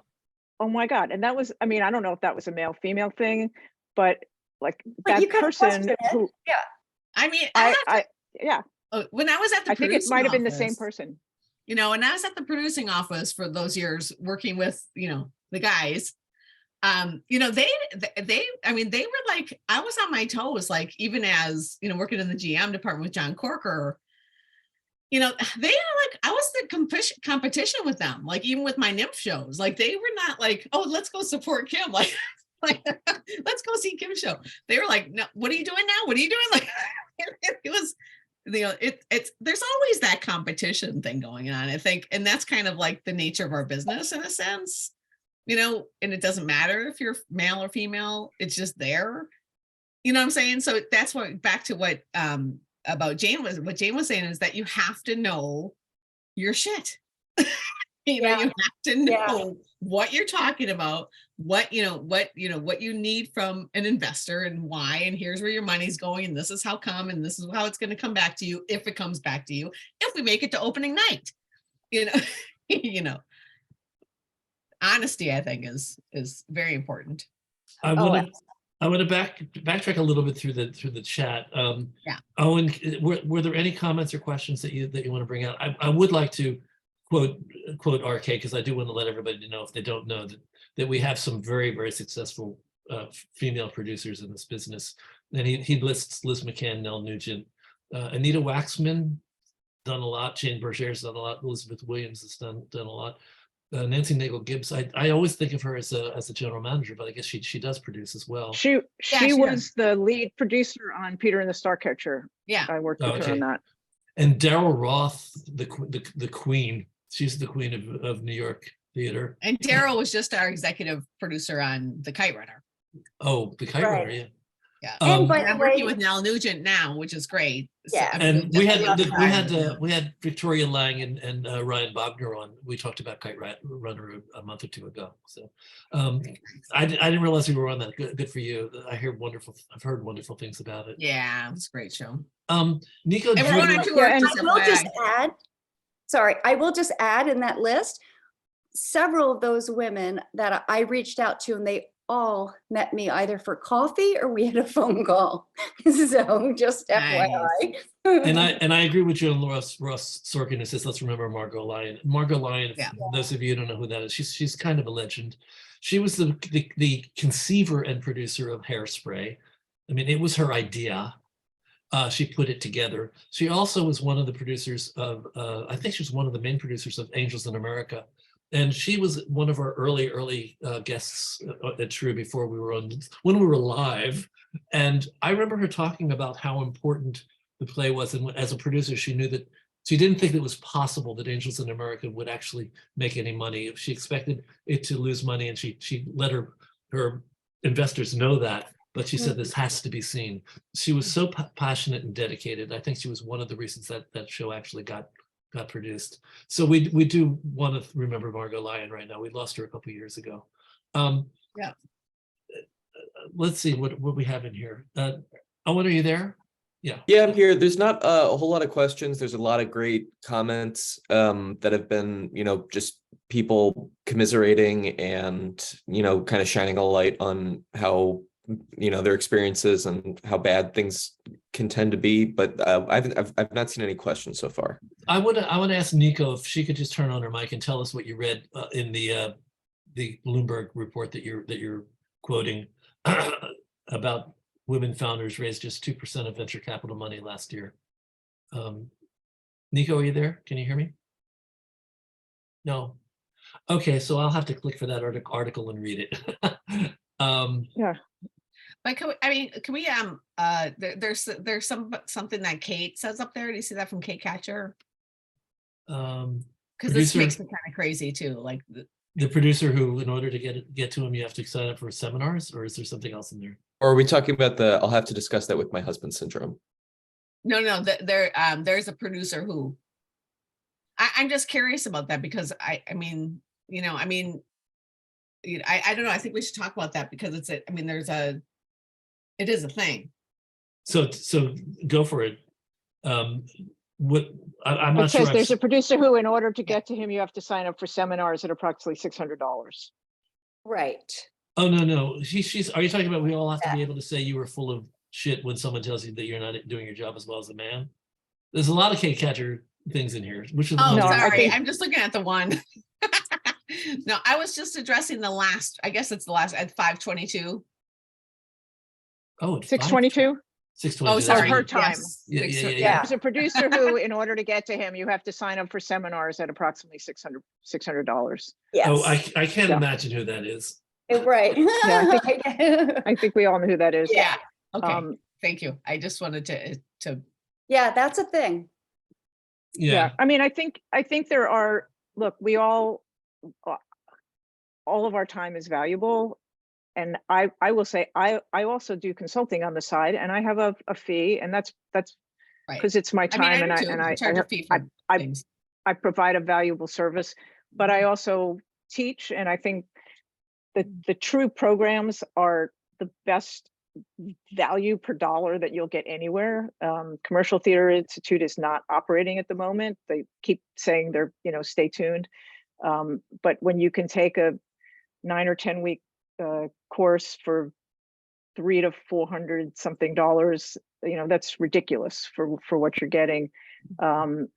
oh my God. And that was, I mean, I don't know if that was a male female thing, but like But that you could person question it. who, I mean, yeah, when I was at the I think it producing might have been the same office, person. you know, and I was at the producing office for those years working with, you know, the guys, you know, they, I mean, they were like, I was on my toes, like, even as, you know, working in the GM department with John Corker, you know, they are like, I was the competition with them, like, even with my nymph shows, like, they were not like, oh, let's go support Kim. Like, let's go see Kim's show. They were like, no, what are you doing now? What are you doing? Like, it was, you know, it's there's always that competition thing going on, I think. And that's kind of like the nature of our business in a sense, you know, and it doesn't matter if you're male or female, it's just there. You know what I'm saying? So that's what, back to what about Jane was saying, is that you have to know your shit. You know, you have to know what you're talking about, what you need from an investor and why, and here's where your money's going, and this is how come, and this is how it's going to come back to you, if it comes back to you, if we make it to opening night. You know, you know, honesty, I think, is very important. I want to backtrack a little bit through the chat. Yeah. Owen, were there any comments or questions that you want to bring out? I would like to quote RK, because I do want to let everybody know, if they don't know, that we have some very, very successful female producers in this business. And he lists Liz McCann, Nell Nugent, Anita Waxman, done a lot. Jane Berger's done a lot. Elizabeth Williams has done a lot. Nancy Nagel Gibbs, I always think of her as a general manager, but I guess she does produce as well. She was the lead producer on Peter and the Starcatcher. Yeah, I worked with her on that. And Daryl Roth, the queen. She's the queen of New York theater. and Daryl was just our executive producer on the Kite Runner. Oh, the Kite Runner, yeah. Yeah, And by I'm the way, working with Nell Nugent now, which is great. Yeah. I mean, And we definitely had Victoria Lang and Ryan Bogner on. We talked about Kite Runner a month or 2 ago. So I didn't realize we were on that. Good for you. I've heard wonderful things about it. Yeah, it's a great show. Nico, And we're on our tour. and just I will just FYI. add, I will just add in that list, several of those women that I reached out to, and they all met me either for coffee or we had a phone call. So just FYI. and I agree with you and Ross Sorkin, who says, let's remember Margot Lyon. Margot Lyon, Yeah. those of you who don't know who that is, she's kind of a legend. She was the conceiver and producer of Hairspray. I mean, it was her idea. She put it together. She also was one of the producers of, I think she was one of the main producers of Angels in America. And she was one of our early guests at TRU before we were on, when we were live. And I remember her talking about how important the play was. And as a producer, she knew that she didn't think it was possible that Angels in America would actually make any money. She expected it to lose money, and she let her investors know that. But she said, this has to be seen. She was so passionate and dedicated. I think she was one of the reasons that show actually got produced. So we do want to remember Margot Lyon right now. We lost her a couple of years ago. Yeah. Let's see what we have in here. Owen, are you there? Yeah. Yeah, I'm here. There's not a whole lot of questions. There's a lot of great comments that have been, just people commiserating and, kind of shining a light on how, their experiences and how bad things can tend to be. But I've not seen any questions so far. I want to ask Nico if she could just turn on her mic and tell us what you read in the Bloomberg report that you're quoting about women founders raised just 2% of venture capital money last year. Nico, are you there? Can you hear me? No. Okay, so I'll have to click for that article and read it. Yeah. But can we there's something that Kate says up there. Do you see that from Kate Catcher? Because this makes me kind of crazy too. Like the producer who, in order to get to him, you have to sign up for seminars, or is there something else in there? Or are we talking about I'll have to discuss that with my husband syndrome? No, there's a producer who I'm just curious about that because I don't know. I think we should talk about that because it is a thing. So go for it. I'm not sure. It says there's a producer who, in order to get to him, you have to sign up for seminars at approximately $600. Right. Oh, no. She's. Are you talking about we all have to be able to say you were full of shit when someone tells you that you're not doing your job as well as a man? There's a lot of Kate Catcher things in here. Which is sorry. I'm just looking at the one. No, I was just addressing the last. I guess it's the last at 522. Oh, 622. 622. Oh, sorry. Her time. Yes. Yeah. There's a producer who, in order to get to him, you have to sign up for seminars at approximately $600. Yes. Oh, I can't imagine who that is. Right. Yeah, I think we all know who that is. Yeah. Okay. Thank you. I just wanted to. Yeah, that's a thing. Yeah. I mean, I think there are. Look, we all of our time is valuable. And I will say, I also do consulting on the side, and I have a fee, and that's because it's my time, I provide a valuable service, but I also teach, and I think the TRU programs are the best value per dollar that you'll get anywhere. Commercial Theater Institute is not operating at the moment. They keep saying they're, stay tuned. But when you can take a 9 or 10 week course for $300 to $400 something, that's ridiculous for what you're getting. And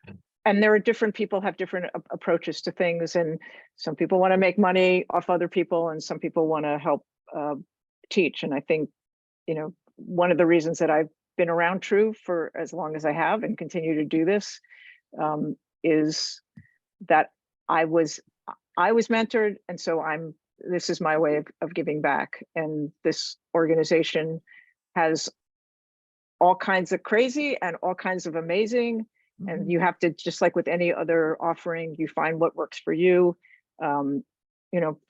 there are different people have different approaches to things, and some people want to make money off other people, and some people want to help teach. And I think, one of the reasons that I've been around TRU for as long as I have and continue to do this is that I was mentored, and so this is my way of giving back. And this organization has all kinds of crazy and all kinds of amazing. And you have to, just like with any other offering, you find what works for you. The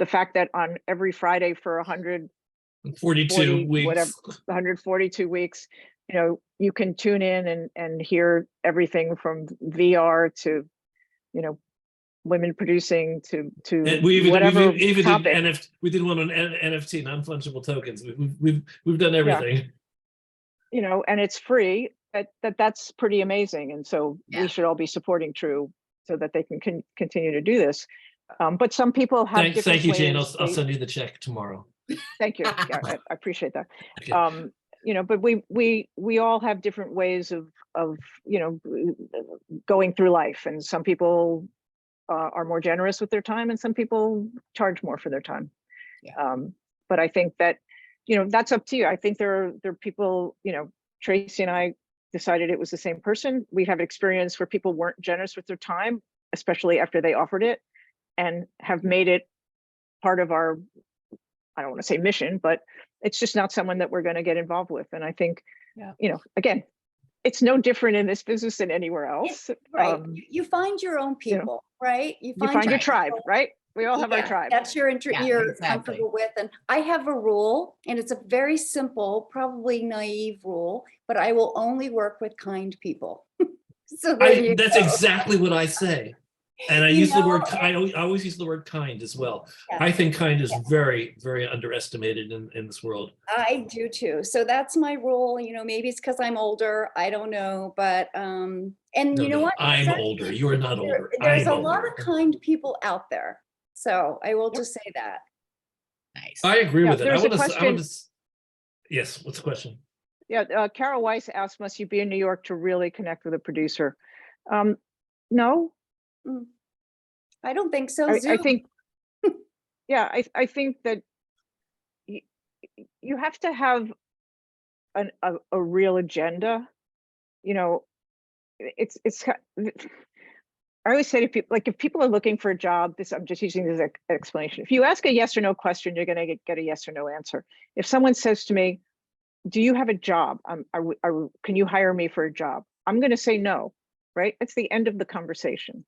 fact that on every Friday for 142 weeks, whatever, 142 weeks, you can tune in and hear everything from VR to, women producing to whatever topic. We did one on NFT, non-fungible tokens. We've done everything. Yeah. And it's free. That's pretty amazing. And so we should all be supporting TRU so that they can continue to do this. But some people have different Thank you, Jane. ways I'll send you the check tomorrow. Thank you. Yeah, I appreciate that. Okay. But we all have different ways of going through life, and some people are more generous with their time, and some people charge more for their time. Yeah. But I think that that's up to you. I think there are people. Tracey and I decided it was the same person. We have experience where people weren't generous with their time, especially after they offered it, and have made it part of our, I don't want to say mission, but it's just not someone that we're going to get involved with. And I think, again, it's no different in this business than anywhere else. Right. You find your own people, right? You find your tribe, right? We all have our tribe. That's you're exactly. comfortable with. And I have a rule, and it's a very simple, probably naive rule, but I will only work with kind people. So That's exactly what I say. And I You use the word, know, I always use the word kind as well. Yeah. I think kind is Yeah. very, very underestimated in this world. I do too. So that's my role. Maybe it's because I'm older. I don't know. But and No, you know no, what? I'm There's older. You are not actually- older. There's I'm a lot older. of kind people out there. So I will just say that. Nice. I agree Yeah, with it. there's a question. Yes, what's the question? Yeah, Carol Weiss asked, must you be in New York to really connect with a producer? No, I don't think so. I Zoom. think, yeah, I think that you have to have a real agenda. It's I always say to people, like, if people are looking for a job, I'm just using this explanation. If you ask a yes or no question, you're going to get a yes or no answer. If someone says to me, do you have a job? Can you hire me for a job? I'm going to say no, right? It's the end of the conversation.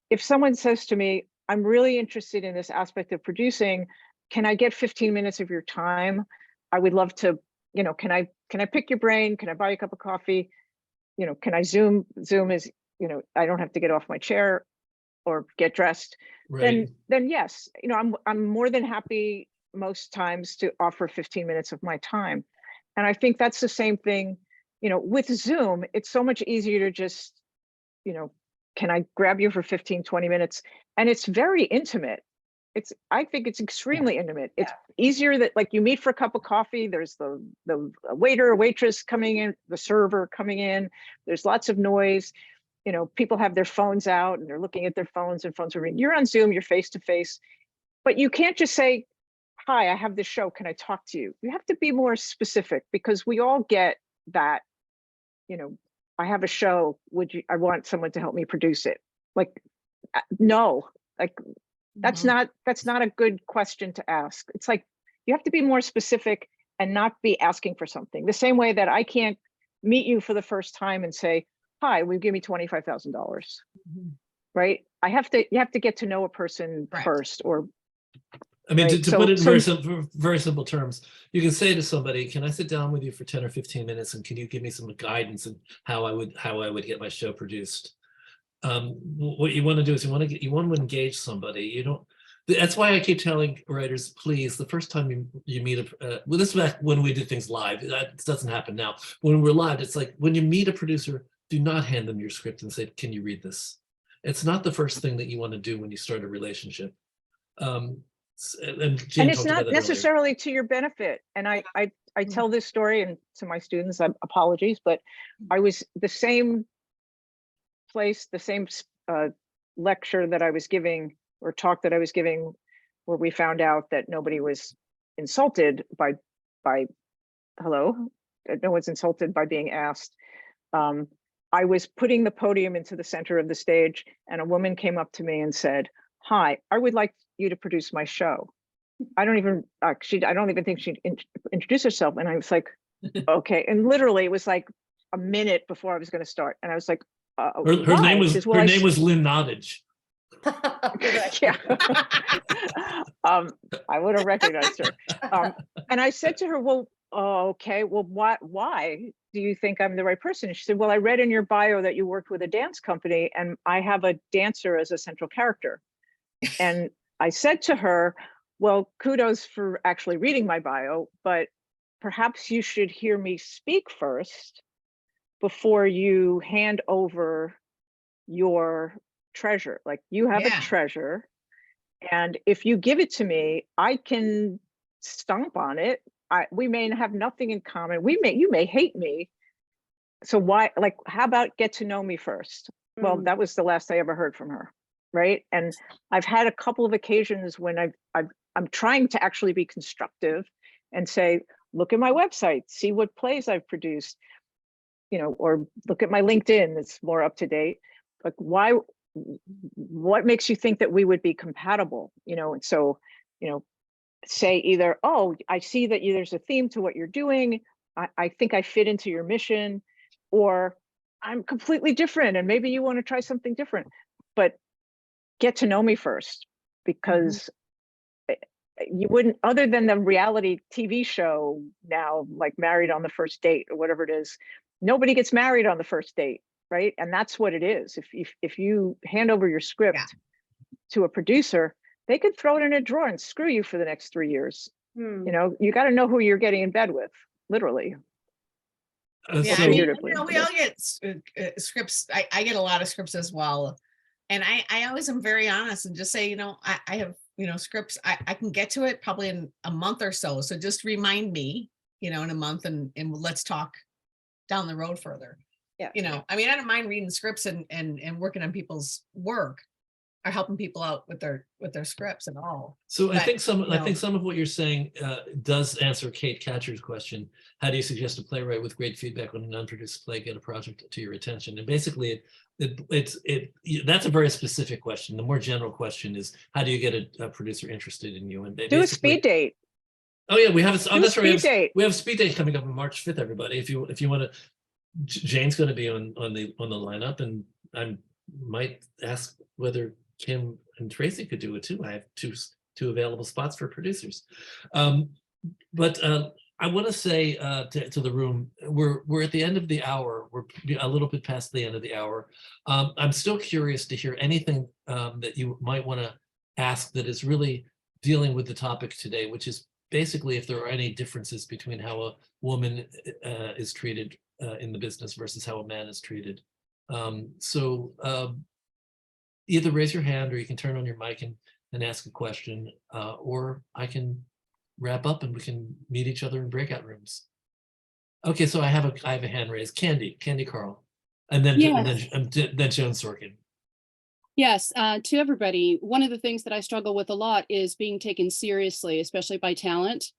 If someone says to me, I'm really interested in this aspect of producing, can I get 15 minutes of your time? I would love to, can I pick your brain? Can I buy you a cup of coffee? Can I Zoom? Zoom is, I don't have to get off my chair or get dressed. Right. Then yes, I'm more than happy most times to offer 15 minutes of my time. And I think that's the same thing, with Zoom. It's so much easier to just, can I grab you for 15, 20 minutes? And it's very intimate. I think it's extremely intimate. It's easier that, like, you meet for a cup of coffee. There's the waiter or waitress coming in, the server coming in. There's lots of noise. People have their phones out and they're looking at their phones and phones are ringing. You're on Zoom, you're face to face, but you can't just say, hi, I have this show, can I talk to you? You have to be more specific, because we all get that, I have a show, I want someone to help me produce it. Like, no, like, that's not a good question to ask. It's like, you have to be more specific and not be asking for something. The same way that I can't meet you for the first time and say, hi, will you give me $25,000, right? You have to get to know a person first, or I mean, right? to put it in very simple terms, you can say to somebody, can I sit down with you for 10 or 15 minutes and can you give me some guidance on how I would get my show produced? What you want to do is you want to engage somebody. That's why I keep telling writers, please, the first time you meet well, this is back when we did things live. That doesn't happen now. When we're live, it's like, when you meet a producer, do not hand them your script and say, can you read this? It's not the first thing that you want to do when you start a relationship. And it's not necessarily to your benefit. And I tell this story, and to my students, apologies, but I was the same place, the same lecture that I was giving, or talk that I was giving, where we found out that nobody was insulted by hello, no one's insulted by being asked. I was putting the podium into the center of the stage, and a woman came up to me and said, hi, I would like you to produce my show. I don't even think she'd introduce herself. And I was like, okay. And literally it was like a minute before I was going to start. And I was like, her name was Lynn Nottage. Yeah. I would have recognized her. And I said to her, well, okay, well, why do you think I'm the right person? She said, well, I read in your bio that you worked with a dance company, and I have a dancer as a central character. And I said to her, well, kudos for actually reading my bio, but perhaps you should hear me speak first before you hand over your treasure. Like, you have a treasure, and if you give it to me, I can stomp on it. We may have nothing in common. You may hate me. So why, like, how about get to know me first? Well, that was the last I ever heard from her. Right. And I've had a couple of occasions when I'm trying to actually be constructive and say, look at my website, see what plays I've produced, or look at my LinkedIn, it's more up to date. Like, what makes you think that we would be compatible? And so, say either, oh, I see that there's a theme to what you're doing. I think I fit into your mission, or I'm completely different and maybe you want to try something different. But get to know me first, because you wouldn't, other than the reality TV show now, like Married on the First Date or whatever it is, nobody gets married on the first date. right? And that's what it is. If you hand over your script to a producer, they could throw it in a drawer and screw you for the next 3 years. You know, you got to know who you're getting in bed with, literally. Yeah, So- I mean, figuratively, you know, we I all get scripts. I get a lot of scripts as well. And I always am very honest and just say, you know, I have, you know, scripts, I can get to it probably in a month or so. So just remind me, you know, in a month and let's talk down the road further. Yeah. You know, I mean, I don't mind reading scripts and working on people's work or helping people out with their scripts and all. So I But, think you know, some of what you're saying does answer Kate Catcher's question. How do you suggest a playwright with great feedback on an unproduced play get a project to your attention? And basically, that's a very specific question. The more general question is, how do you get a producer interested in you? And do a speed date. Oh yeah, we have Do a speed date. we have speed date coming up on March 5th. Everybody, if you want to, Jane's going to be on the lineup, and I might ask whether Kim and Tracey could do it too. I have two available spots for producers. But I want to say to the room, we're at the end of the hour. We're a little bit past the end of the hour. I'm still curious to hear anything that you might want to ask that is really dealing with the topic today, which is basically if there are any differences between how a woman is treated in the business versus how a man is treated. Either raise your hand or you can turn on your mic and ask a question, or I can wrap up and we can meet each other in breakout rooms. Okay, so I have a hand raised. Candy Carl, and then Yes. then Joan Sorkin. Yes, to everybody, one of the things that I struggle with a lot is being taken seriously, especially by talent,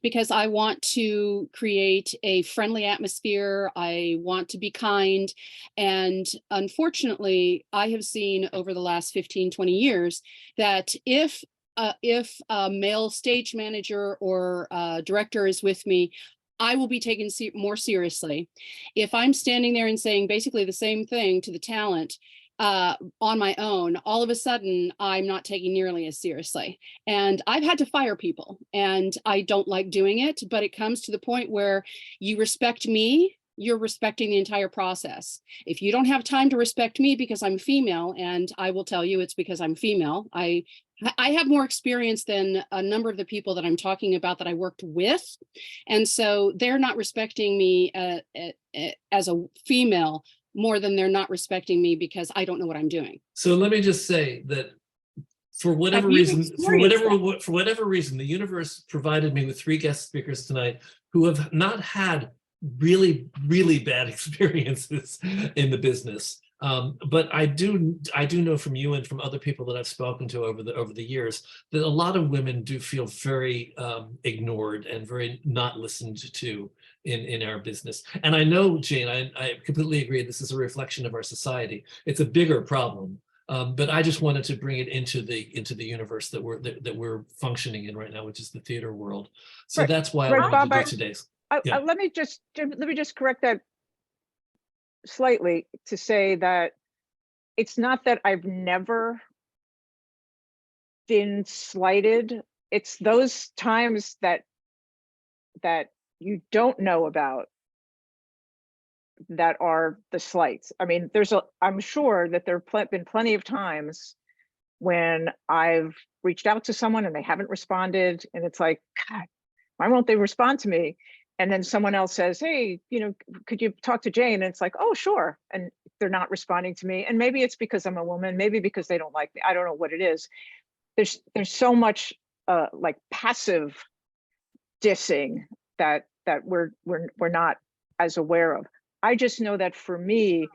because I want to create a friendly atmosphere. I want to be kind. And unfortunately, I have seen over the last 15, 20 years that if a male stage manager or director is with me, I will be taken more seriously. If I'm standing there and saying basically the same thing to the talent, on my own, all of a sudden I'm not taking nearly as seriously. And I've had to fire people, and I don't like doing it, but it comes to the point where you respect me, you're respecting the entire process. If you don't have time to respect me because I'm female, and I will tell you it's because I'm female, I have more experience than a number of the people that I'm talking about that I worked with. And so they're not respecting me as a female more than they're not respecting me because I don't know what I'm doing. So let me just say that for whatever reason, the universe provided me with 3 guest speakers tonight who have not had really, really bad experiences in the business. But I do know from you and from other people that I've spoken to over the years that a lot of women do feel very ignored and very not listened to in our business. And I know, Jane, I completely agree. This is a reflection of our society. It's a bigger problem. But I just wanted to bring it into the universe that we're functioning in right now, which is the theater world. So Right. that's why I Right, wanted Bob, to do today's. Let me just correct that slightly to say that it's not that I've never been slighted. It's those times that you don't know about that are the slights. I mean, I'm sure that there have been plenty of times when I've reached out to someone and they haven't responded, and it's like, God, why won't they respond to me? And then someone else says, hey, could you talk to Jane? And it's like, oh, sure. And they're not responding to me. And maybe it's because I'm a woman, maybe because they don't like me. I don't know what it is. There's so much like passive dissing that we're not as aware of. I just know that for me,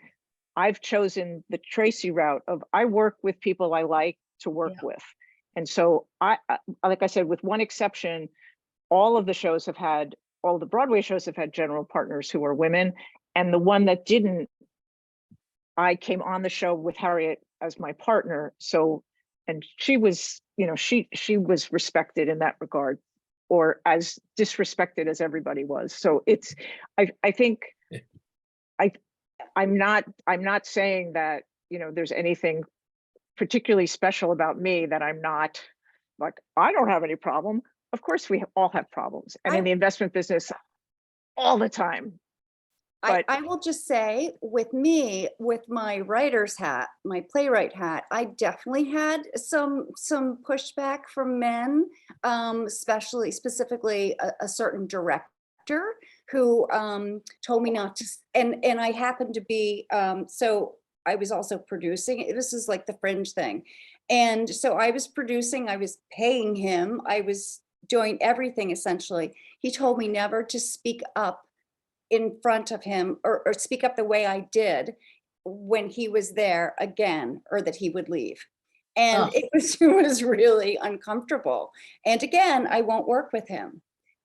I've chosen the Tracey route of I work with people I like to work with. And so I, like I said, with one exception, all of the Broadway shows have had general partners who are women. And the one that didn't, I came on the show with Harriet as my partner. So, and she was, she was respected in that regard, or as disrespected as everybody was. So it's, I think, I'm not saying that, there's anything particularly special about me that I'm not like, I don't have any problem. Of course, we all have problems. And in the investment business all the time. But I will just say, with me, with my writer's hat, my playwright hat, I definitely had some pushback from men, specifically a certain director who told me not to, and I happened to be, so I was also producing. This is like the Fringe thing. And so I was producing, I was paying him, I was doing everything essentially. He told me never to speak up in front of him or speak up the way I did when he was there again, or that he would leave. And it was really uncomfortable. And again, I won't work with him,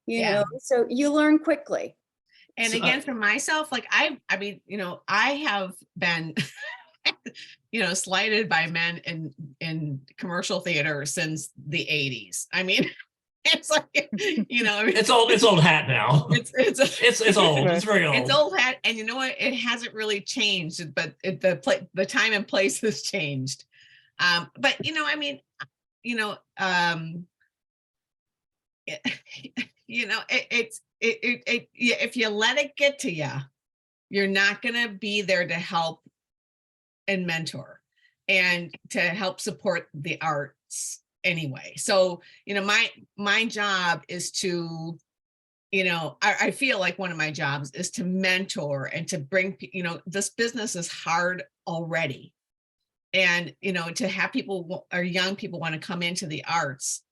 you Yeah. know, so you learn quickly. And So- again, for myself, like I mean, I have been, slighted by men in commercial theater since the 80s. I mean, it's like, It's old hat now. It's old. It's very old. it's old hat, and you know what? It hasn't really changed, but the time and place has changed. But I mean, if you let it get to you, you're not gonna be there to help and mentor and to help support the arts anyway. So my job is to, I feel like one of my jobs is to mentor and to bring, this business is hard already, and to have people or young people want to come into the arts,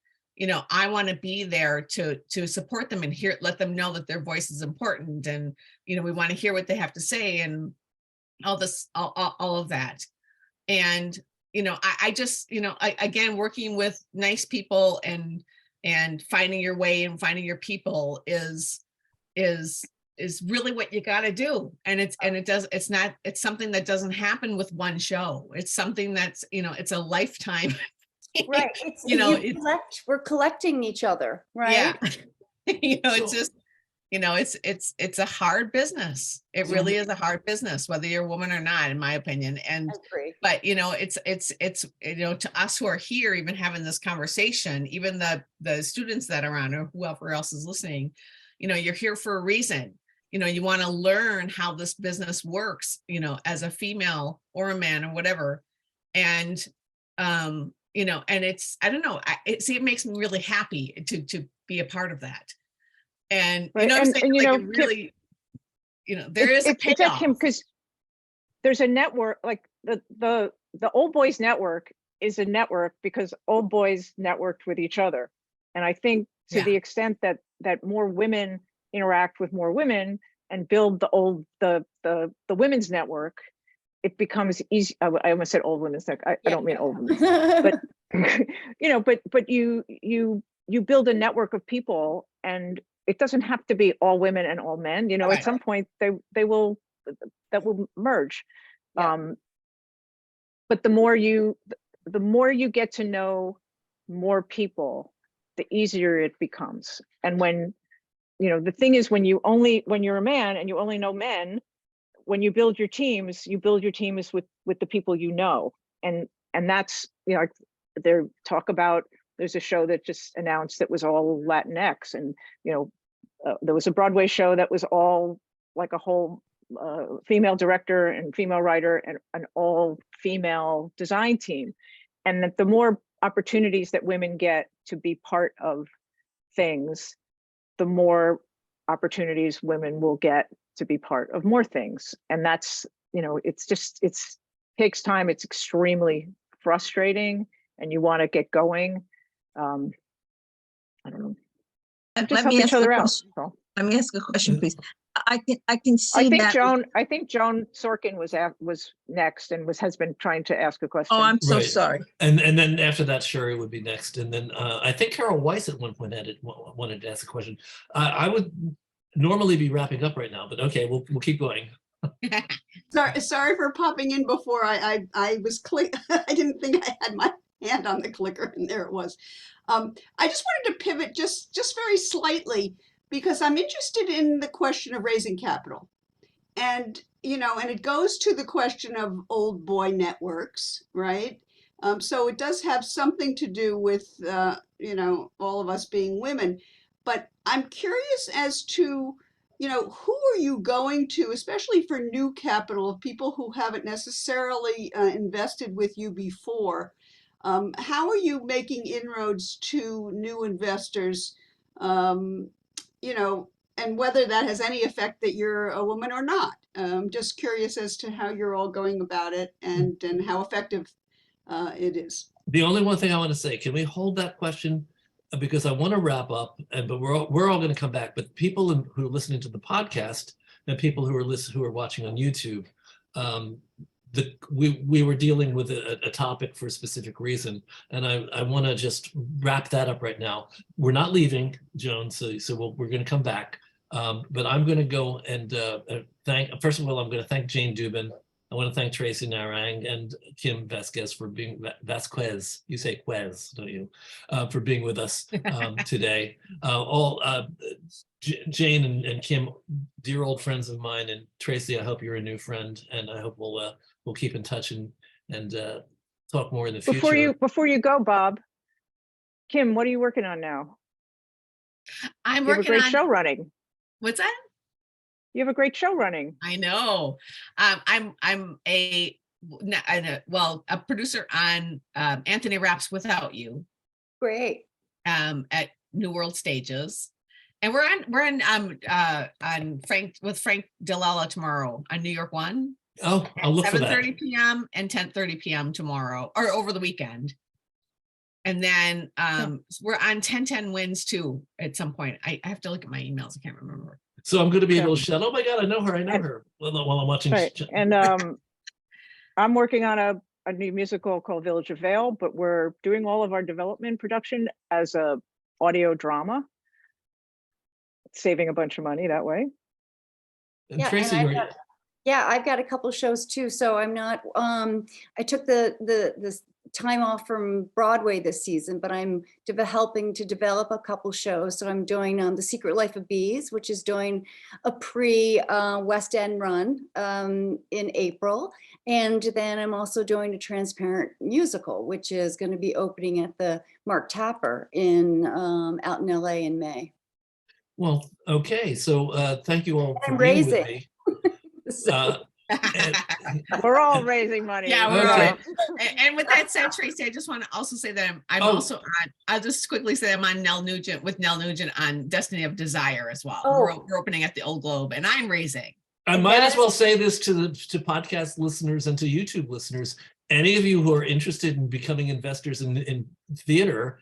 I want to be there to support them and let them know that their voice is important, and we want to hear what they have to say, and all of that. And I just again, working with nice people and finding your way and finding your people is really what you got to do. And it's something that doesn't happen with one show. It's something that's it's a lifetime. Right. We're collecting each other, right? Yeah. It's just it's a hard business. It really is a hard business, whether you're a woman or not, in my opinion. And but it's to us who are here, even having this conversation, even the students that are on, or whoever else is listening, you're here for a reason. You want to learn how this business works, as a female or a man or whatever. And and it's, I don't know, it makes me really happy to be a part of that. And Right. I'm saying, and like, it really, there is a it's like him, payoff. because there's a network, like the Old Boys Network is a network because old boys networked with each other. And I think to Yeah. the extent that more women interact with more women and build the women's network, it becomes easy. I almost said old women's network. I don't mean old women's, but but you build a network of people, and it doesn't have to be all women and all men. Right. At some point that will merge. Yeah. But the more you get to know more people, the easier it becomes. And when the thing is, when you're a man and you only know men, when you build your teams with the people and that's there talk about, there's a show that just announced that was all Latinx, and there was a Broadway show that was all like a whole female director and female writer and an all female design team. And that the more opportunities that women get to be part of things, the more opportunities women will get to be part of more things. And that's, it takes time. It's extremely frustrating, and you want to get going. I don't know. Just Let help me each ask a other out. question. So Let me ask a question, please. I can see I think that. Joan Sorkin was next and has been trying to ask a question. Oh, I'm so Right. sorry. And then after that, Sherry would be next. And then I think Carol Weiss at one point wanted to ask a question. I would normally be wrapping up right now, but okay, we'll keep going. Sorry for popping in before I was I didn't think I had my hand on the clicker, and there it was. I just wanted to pivot just very slightly, because I'm interested in the question of raising capital. And, and it goes to the question of old boy networks, right? So it does have something to do with, all of us being women. But I'm curious as to who are you going to, especially for new capital of people who haven't necessarily invested with you before? How are you making inroads to new investors? And whether that has any effect that you're a woman or not. Just curious as to how you're all going about it and how effective it is. The only one thing I want to say, can we hold that question? Because I want to wrap up, but we're all going to come back. But people who are listening to the podcast and people who are watching on YouTube, we were dealing with a topic for a specific reason, and I want to just wrap that up right now. We're not leaving, Joan, so we're going to come back. But I'm going to go and first of all, I'm going to thank Jane Dubin. I want to thank Tracey Narang and Kim Vasquez for being Vasquez. You say Quez, don't you? For being with us today. Jane and Kim, dear old friends of mine, and Tracey, I hope you're a new friend, and I hope we'll keep in touch and talk more in the future. Before you go, Bob, Kim, what are you working on now? I'm You have a working great on show running. what's that? You have a great show running. I know. I'm a producer on Anthony Raps Without You Great. at New World Stages, and we're on Frank Dell'Ella tomorrow on New York One. Oh, I'll look for that. 7:30 p.m. and 10:30 p.m. tomorrow, or over the weekend. And then we're on 1010 Wins too at some point. I have to look at my emails. I can't remember. So I'm going to be able to shout, oh my God, I know her. While I'm watching. Right. And I'm working on a new musical called Village of Vale, but we're doing all of our development production as a audio drama, saving a bunch of money that way. And Yeah, Tracey, and I've got a couple shows too. So I'm not, I took the time off from Broadway this season, but I'm helping to develop a couple shows. So I'm doing The Secret Life of Bees, which is doing a pre-West End run in April. And then I'm also doing a Transparent musical, which is going to be opening at the Mark Tapper out in LA in May. well, okay. So thank you all for I'm being with raising. me. So- We're all raising money. Yeah, we're Okay. all. And with that said, Tracey, I just want to also say that I'm also on. I'll just quickly say I'm on Nell Nugent on Destiny of Desire as well. Oh. We're opening at the Old Globe, and I'm raising. I might as well say this to podcast listeners and to YouTube listeners. Any of you who are interested in becoming investors in theater,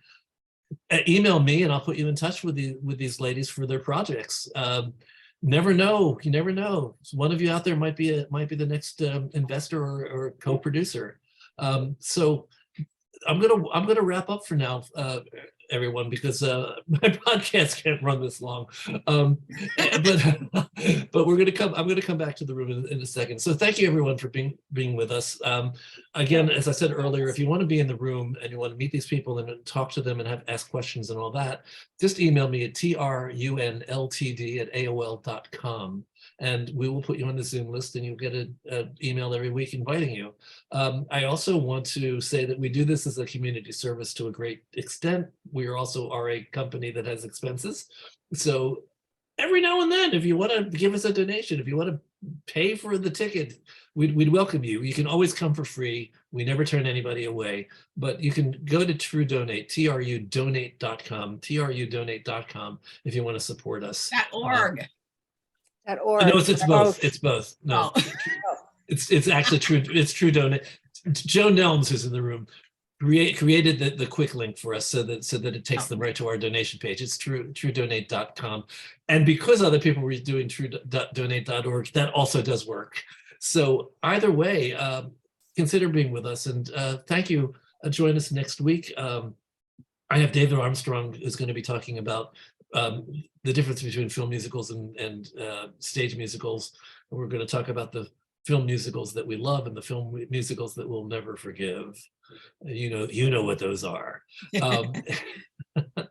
email me and I'll put you in touch with these ladies for their projects. Never know. You never know. One of you out there might be the next investor or co-producer. So I'm gonna wrap up for now, everyone, because my podcast can't run this long. But I'm gonna come back to the room in a second. So thank you everyone for being with us. Again, as I said earlier, if you want to be in the room and you want to meet these people and talk to them and ask questions and all that, just email me at trunltd@aol.com. And we will put you on the Zoom list and you'll get an email every week inviting you. I also want to say that we do this as a community service to a great extent. We are a company that has expenses. So every now and then, if you want to give us a donation, if you want to pay for the ticket, we'd welcome you. You can always come for free. We never turn anybody away, but you can go to TRU Donate, trudonate.com if you want to support us. .org. .org. No, it's both. It's both. No, it's actually true. It's TRU Donate. Joe Nelms, who's in the room, created the quick link for us so that it takes them right to our donation page. It's trudonate.com. And because other people were doing trudonate.org, that also does work. So either way, consider being with us. And thank you. Join us next week. I have David Armstrong who's going to be talking about the difference between film musicals and stage musicals. And we're going to talk about the film musicals that we love and the film musicals that we'll never forgive. You know what those are. So Bob,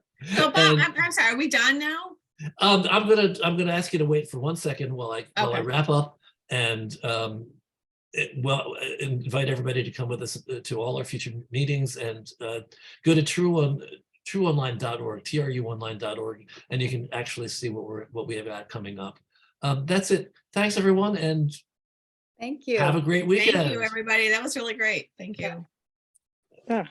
I'm sorry, are we done now? I'm gonna ask you to wait for 1 second while I wrap up and invite everybody to come with us to all our future meetings and go to truonline.org, truonline.org, and you can actually see what we have coming up. That's it. Thanks, everyone, and Thank you. have a great weekend. Thank you, everybody. That was really great. Thank you. Yeah.